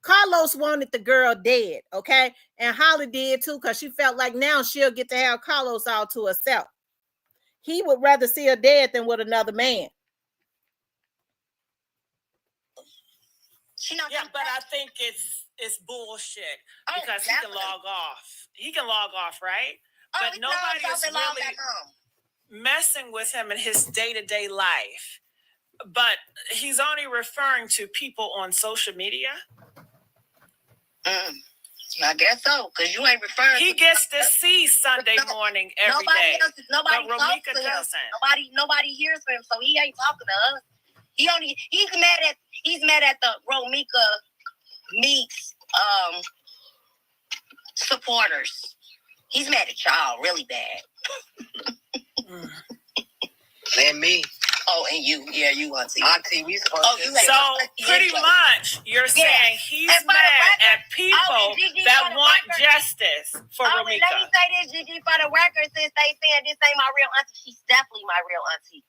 Carlos wanted the girl dead, okay? And Holly did too, because she felt like now she'll get to have Carlos all to herself. He would rather see her dead than with another man. Yeah, but I think it's bullshit because he can log off. He can log off, right? But nobody is really messing with him in his day-to-day life. But he's only referring to people on social media. I guess so, because you ain't referring. He gets to see Sunday morning every day. Nobody talks to him. Nobody hears from him, so he ain't talking to us. He's mad at the Romika Meeks supporters. He's mad at y'all really bad. And me. Oh, and you. Yeah, you, Auntie. Auntie, we supposed to. So pretty much you're saying he's mad at people that want justice for Romika. Let me say this, Gigi, for the record, since they saying this ain't my real auntie, she's definitely my real auntie.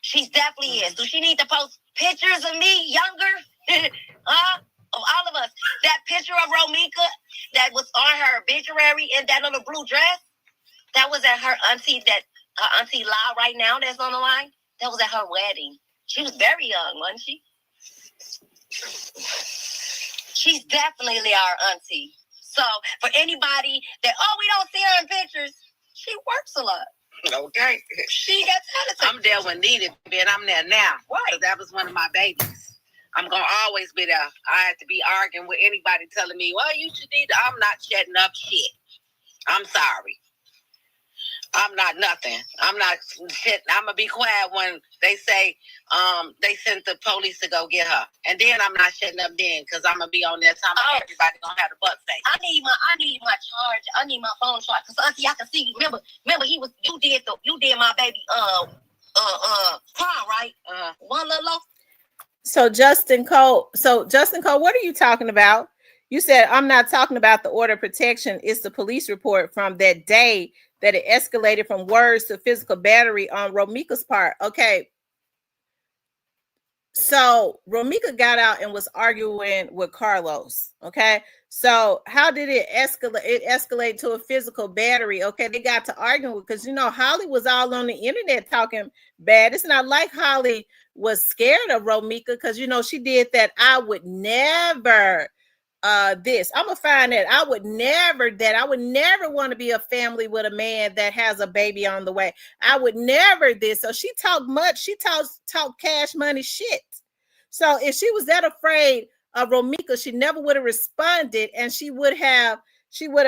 She's definitely is. Do she need to post pictures of me younger? Of all of us. That picture of Romika that was on her obituary in that little blue dress, that was at her auntie, her auntie La right now that's on the line. That was at her wedding. She was very young, wasn't she? She's definitely our auntie. So for anybody that, we don't see her in pictures, she works a lot. Okay. She got talented. I'm there when needed, and I'm there now. Right. Because that was one of my babies. I'm going to always be there. I had to be arguing with anybody telling me, well, you should need to. I'm not shutting up shit. I'm sorry. I'm not nothing. I'm not shit. I'm going to be quiet when they say they sent the police to go get her. And then I'm not shutting up then because I'm going to be on that time. Everybody going to have the butt face. I need my charge. I need my phone charge. Because Auntie, I can see you. Remember you did my baby prom, right? One little low. So Justin Cole, what are you talking about? You said I'm not talking about the order of protection. It's the police report from that day that it escalated from words to physical battery on Romika's part. Okay. So Romika got out and was arguing with Carlos. Okay. So how did it escalate? It escalated to a physical battery. Okay. They got to arguing because, Holly was all on the internet talking bad. It's not like Holly was scared of Romika because, she did that. I would never this. I'm gonna find that I would never want to be a family with a man that has a baby on the way. I would never this. So she talked much. She talked cash money shit. So if she was that afraid of Romika, she never would have responded, and she would have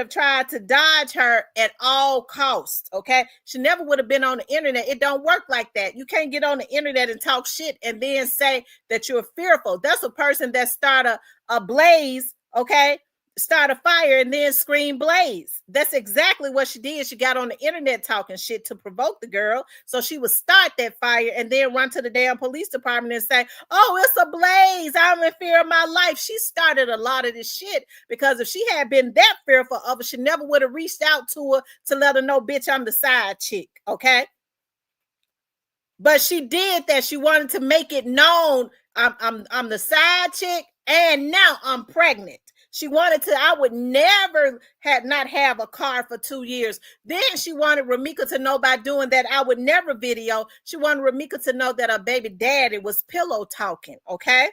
tried to dodge her at all costs. Okay, she never would have been on the internet. It don't work like that. You can't get on the internet and talk shit and then say that you're fearful. That's a person that started a blaze. Okay, start a fire and then scream blaze. That's exactly what she did. She got on the internet talking shit to provoke the girl. So she would start that fire and then run to the damn police department and say, oh, it's a blaze. I'm in fear of my life. She started a lot of this shit because if she had been that fearful of her, she never would have reached out to her to let her know, bitch, I'm the side chick. Okay. But she did that. She wanted to make it known I'm the side chick and now I'm pregnant. She wanted to, I would never not have a car for 2 years. Then she wanted Romika to know by doing that I would never video. She wanted Romika to know that her baby daddy was pillow talking, okay?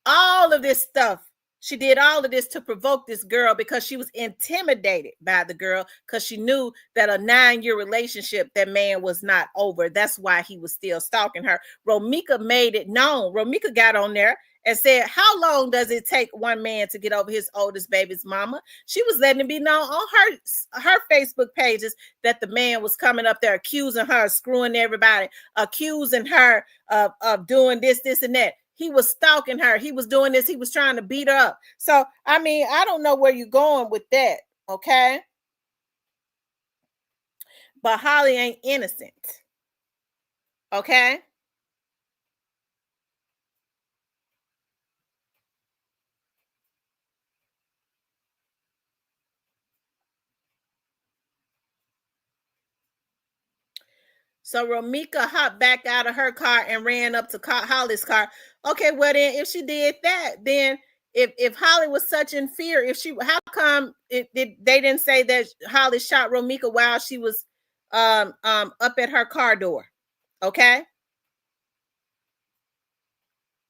All of this stuff She did all of this to provoke this girl because she was intimidated by the girl because she knew that a 9-year relationship, that man was not over. That's why he was still stalking her. Romika made it known. Romika got on there and said, how long does it take one man to get over his oldest baby's mama? She was letting it be known on her Facebook pages that the man was coming up there accusing her of screwing everybody, accusing her of doing this, and that. He was stalking her. He was doing this. He was trying to beat her up. So, I mean, I don't know where you're going with that, okay? But Holly ain't innocent, okay? So Romika hopped back out of her car and ran up to Holly's car. Okay, well then, if she did that, then if Holly was such in fear, how come they didn't say that Holly shot Romika while she was up at her car door? Okay,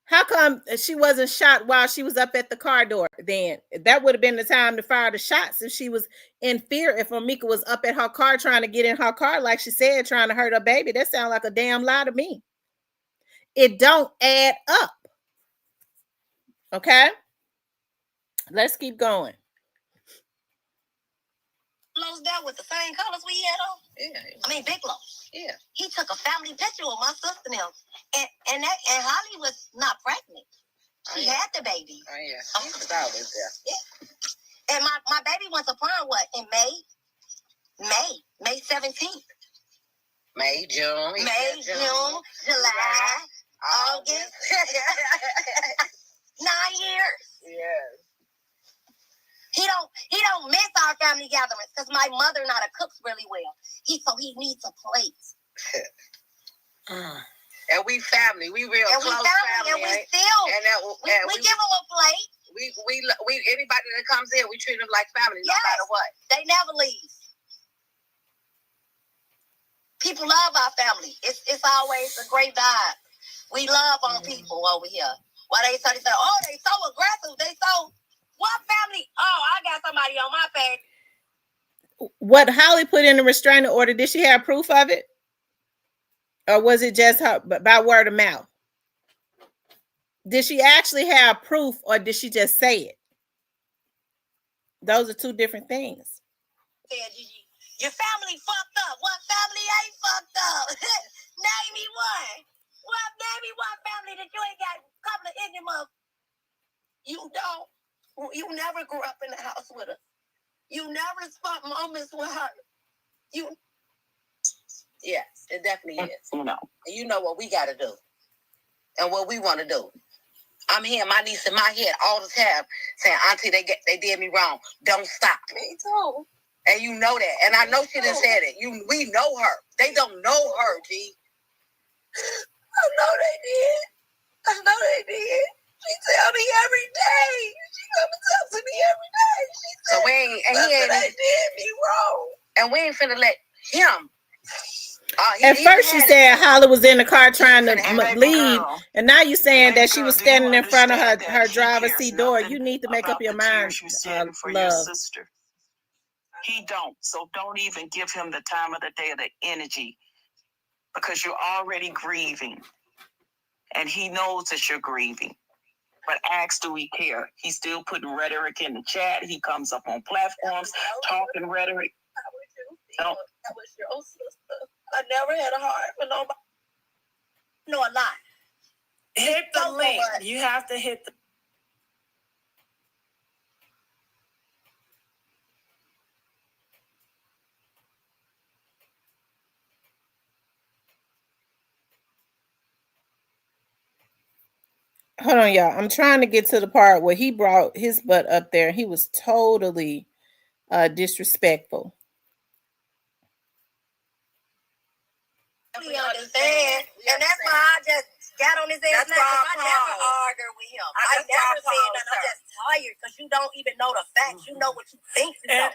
how come she wasn't shot while she was up at the car door? Then that would have been the time to fire the shots if she was in fear. If Romika was up at her car trying to get in her car, like she said, trying to hurt her baby, that sounds like a damn lie to me. It don't add up. Okay, let's keep going. Closed down with the same colors we had on. Yeah. I mean, Big Lo. Yeah. He took a family picture with my sister now, and Holly was not pregnant. She had the baby. Oh yeah. She was always there. Yeah. And my baby went to prom in May 17th. May, June, July, August. 9 years. Yeah. He don't miss our family gatherings because my mother not a cooks really well. So he needs a plate. And we family. We real and close family. And we still we give them a plate. We anybody that comes in, we treat them like family, no matter what. They never leave. People love our family. It's always a great vibe. We love on people over here. Why they say, oh, they so aggressive. They so what family? Oh, I got somebody on my page. What Holly put in the restraining order, did she have proof of it? Or was it just her by word of mouth? Did she actually have proof or did she just say it? Those are two different things. Your family fucked up. What family ain't fucked up? Name me one. Name me one family that you ain't got a couple of Indian mothers. You don't. You never grew up in the house with her. You never spent moments with her. Yes, it definitely is. You know what we got to do and what we want to do. I'm hearing my niece in my head all the time saying, Auntie, they did me wrong. Don't stop. Me too. And you know that. And I know she done said it. We know her. They don't know her, G. I know they did. She tell me every day. She come and talk to me every day. She said, so they did me wrong. And we ain't finna let him. At first she said Holly was in the car trying to leave, and now you're saying that she was standing in front of her driver's seat door. You need to make up your mind, love. He don't. So don't even give him the time of the day or the energy because you're already grieving. And he knows that you're grieving. But ask, do he care? He's still putting rhetoric in the chat. He comes up on platforms talking rhetoric. I was your sister. I never had a heart for nobody. No, a lot. Hit the link. You have to hit the. Hold on, y'all. I'm trying to get to the part where he brought his butt up there. He was totally disrespectful. We understand, and that's why I just got on his ass. I never argued with him. I never said that. I'm just tired because you don't even know the facts. You know what you think you know.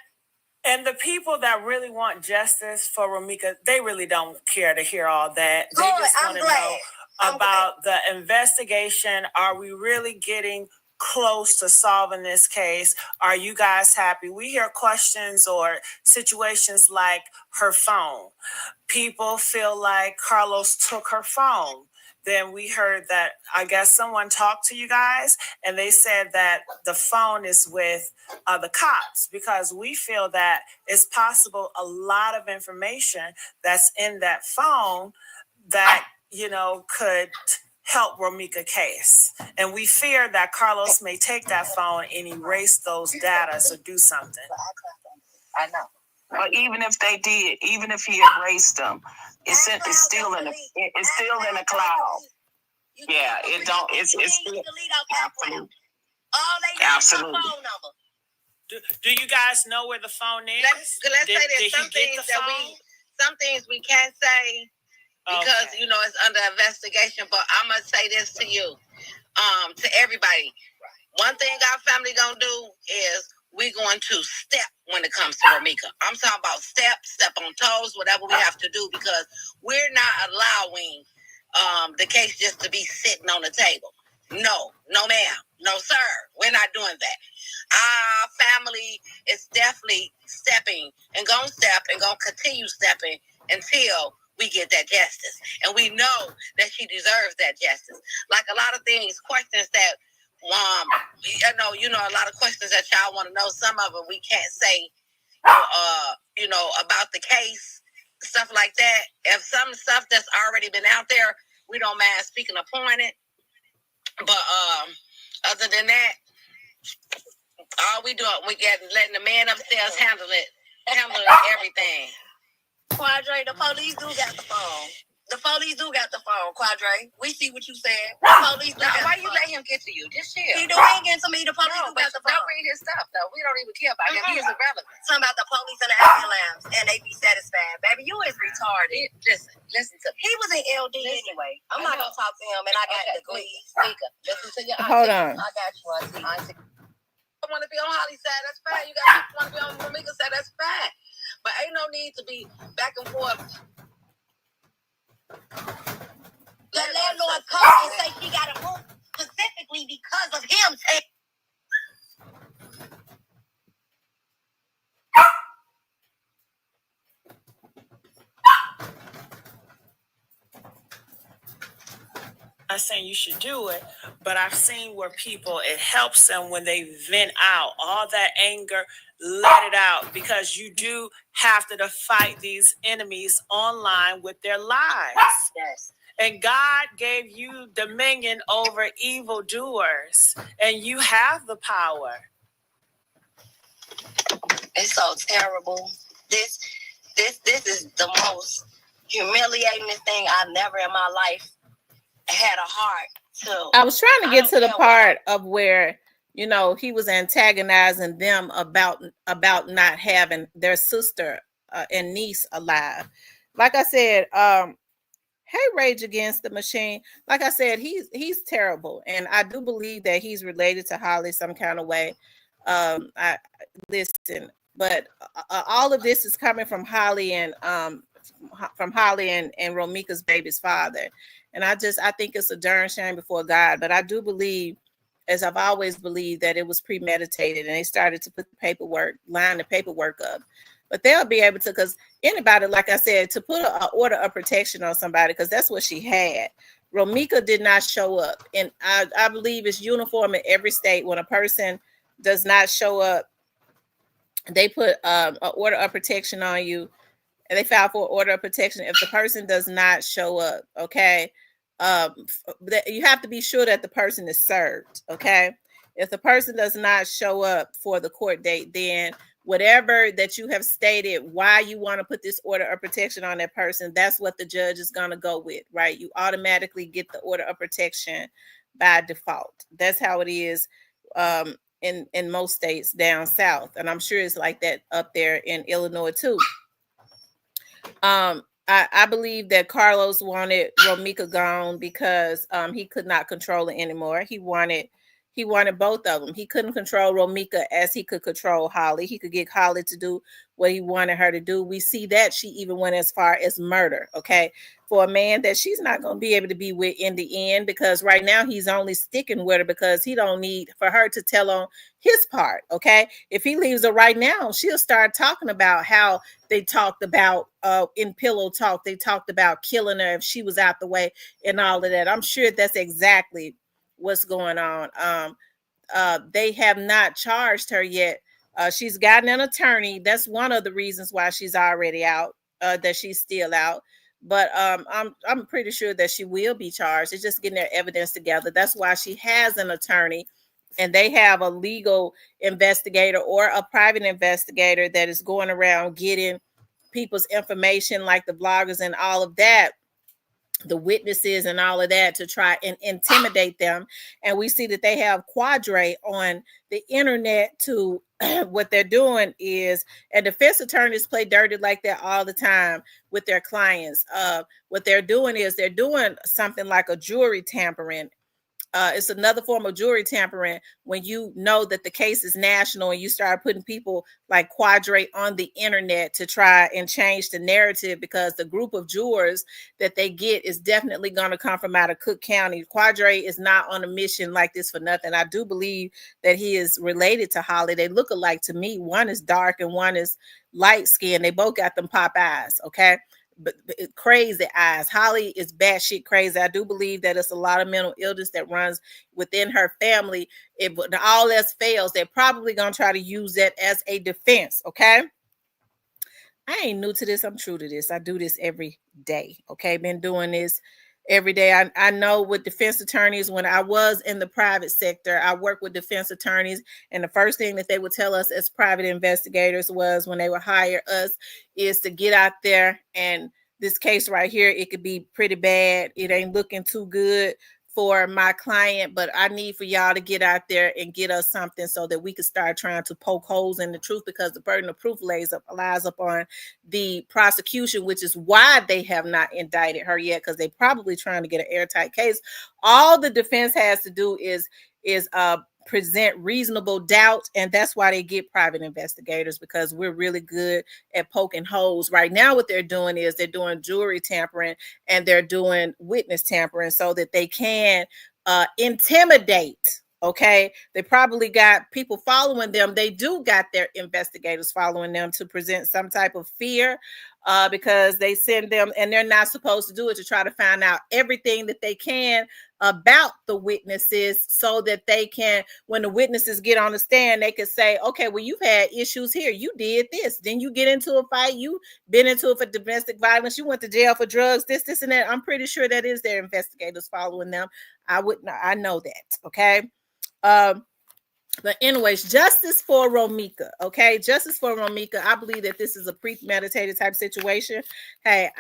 And the people that really want justice for Romika, they really don't care to hear all that. They just want to know about the investigation. Are we really getting close to solving this case? Are you guys happy? We hear questions or situations like her phone. People feel like Carlos took her phone. Then we heard that, I guess someone talked to you guys and they said that the phone is with the cops, because we feel that it's possible a lot of information that's in that phone that, could help Romika case. And we fear that Carlos may take that phone and erase those data, so do something. I know. But even if they did, even if he erased them, it's still in the cloud. Yeah, it don't. It's still absolutely. All they got is a phone number. Do you guys know where the phone is? Let's say there's some things we can't say because it's under investigation. But I'm gonna say this to you, to everybody. One thing our family gonna do is we're going to step when it comes to Romika. I'm talking about step on toes, whatever we have to do, because we're not allowing the case just to be sitting on the table. No, ma'am. No, sir. We're not doing that. Our family is definitely stepping and gonna step and gonna continue stepping until we get that justice. And we know that she deserves that justice. Like a lot of things, questions that a lot of questions that y'all want to know. Some of them we can't say, about the case, stuff like that. If some stuff that's already been out there, we don't mind speaking upon it. But other than that, all we doing, letting the man upstairs handle everything. Quadre, the police do got the phone. The police do got the phone, Quadre. We see what you said. The police do got why the you phone. let him get to you? Just chill. He ain't getting to me. The police do got the phone. Don't read his stuff, though. We don't even care about him. He is irrelevant. Something about the police and the ambulance, and they be satisfied. Baby, you is retarded. Listen to me. He was in LD anyway. I'm not going to talk to him, and I got degrees. Speaker, listen to your auntie. Hold on. I got you, auntie. I want to be on Holly's side, that's fine. You got people want to be on Romika's side, that's fine. But ain't no need to be back and forth. The landlord called and say she got to move specifically because of him. I'm not saying you should do it, but I've seen where it helps them when they vent out all that anger, let it out, because you do have to fight these enemies online with their lives. Yes. And God gave you dominion over evildoers, and you have the power. It's so terrible. This is the most humiliating thing I've never in my life had a heart to. I was trying to get to the part of where he was antagonizing them about not having their sister and niece alive. Like I said, hey, Rage Against the Machine. Like I said, he's terrible, and I do believe that he's related to Holly some kind of way. I listen, but all of this is coming from Holly and Romika's baby's father, and I think it's a darn shame before God. But I do believe, as I've always believed, that it was premeditated, and they started to line the paperwork up. But they'll be able to, because anybody, like I said, to put an order of protection on somebody, because that's what she had. Romika did not show up. And I believe it's uniform in every state. When a person does not show up, they put an order of protection on you, and they file for an order of protection if the person does not show up, okay? You have to be sure that the person is served, okay? If the person does not show up for the court date, then whatever that you have stated why you want to put this order of protection on that person, that's what the judge is going to go with, right? You automatically get the order of protection by default. That's how it is in most states down south, and I'm sure it's like that up there in Illinois too. I believe that Carlos wanted Romika gone because he could not control it anymore. He wanted He wanted both of them. He couldn't control Romika as he could control Holly. He could get Holly to do what he wanted her to do. We see that she even went as far as murder, okay, for a man that she's not going to be able to be with in the end, because right now he's only sticking with her because he don't need for her to tell on his part, okay? If he leaves her right now, she'll start talking about how they talked about in pillow talk, they talked about killing her if she was out the way and all of that. I'm sure that's exactly what's going on. They have not charged her yet. She's gotten an attorney. That's one of the reasons why she's already out, that she's still out. But I'm pretty sure that she will be charged. It's just getting their evidence together. That's why she has an attorney, and they have a legal investigator or a private investigator that is going around getting people's information, like the bloggers and all of that, the witnesses and all of that, to try and intimidate them. And we see that they have Quadre on the internet to what they're doing is, and defense attorneys play dirty like that all the time with their clients. What they're doing is they're doing something like a jury tampering. It's another form of jury tampering when you know that the case is national and you start putting people like Quadre on the internet to try and change the narrative, because the group of jurors that they get is definitely going to come from out of Cook County. Quadre is not on a mission like this for nothing. I do believe that he is related to Holly. They look alike to me. One is dark and one is light skinned. They both got them pop eyes, okay? But crazy eyes. Holly is batshit crazy. I do believe that it's a lot of mental illness that runs within her family. If all else fails, they're probably gonna try to use that as a defense. Okay. I ain't new to this. I'm true to this. I do this every day. Okay. Been doing this every day. I know with defense attorneys, when I was in the private sector, I worked with defense attorneys. And the first thing that they would tell us as private investigators was, when they would hire us, is to get out there, and this case right here, it could be pretty bad. It ain't looking too good for my client, but I need for y'all to get out there and get us something so that we can start trying to poke holes in the truth, because the burden of proof lies up on the prosecution, which is why they have not indicted her yet, because they're probably trying to get an airtight case. All the defense has to do is present reasonable doubt, and that's why they get private investigators, because we're really good at poking holes. Right now what they're doing is they're doing jury tampering and they're doing witness tampering so that they can intimidate. Okay, they probably got people following them. They do got their investigators following them to present some type of fear, because they send them, and they're not supposed to do it, to try to find out everything that they can about the witnesses, so that they can, when the witnesses get on the stand, they can say, okay, well, you've had issues here, you did this, then you get into a fight, you been into it for domestic violence, you went to jail for drugs, this and that. I'm pretty sure that is their investigators following them. I know that. Okay. But anyways, justice for Romika. Okay, justice for Romika. I believe that this is a premeditated type situation. Hey,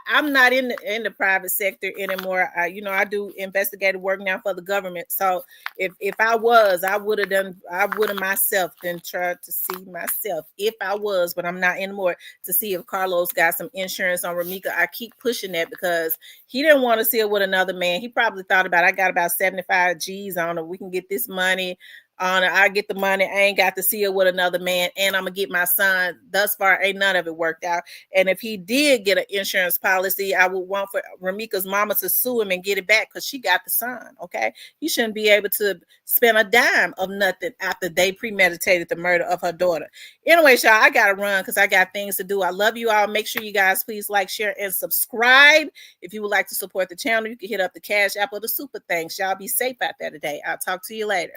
I'm not in the private sector anymore. I do investigative work now for the government. So if I was, I would have myself then tried to see myself, if I was, but I'm not anymore, to see if Carlos got some insurance on Romika. I keep pushing that because he didn't want to see it with another man. He probably thought about, I got about 75 G's on her. We can get this money on it. I get the money. I ain't got to see it with another man, and I'm gonna get my son. Thus far, ain't none of it worked out. And if he did get an insurance policy, I would want for Romika's mama to sue him and get it back, because she got the son. Okay, he shouldn't be able to spend a dime of nothing after they premeditated the murder of her daughter. Anyway, y'all, I gotta run because I got things to do. I love you all. Make sure you guys please like, share, and subscribe. If you would like to support the channel, you can hit up the Cash App or the Super Thanks. Y'all be safe out there today. I'll talk to you later.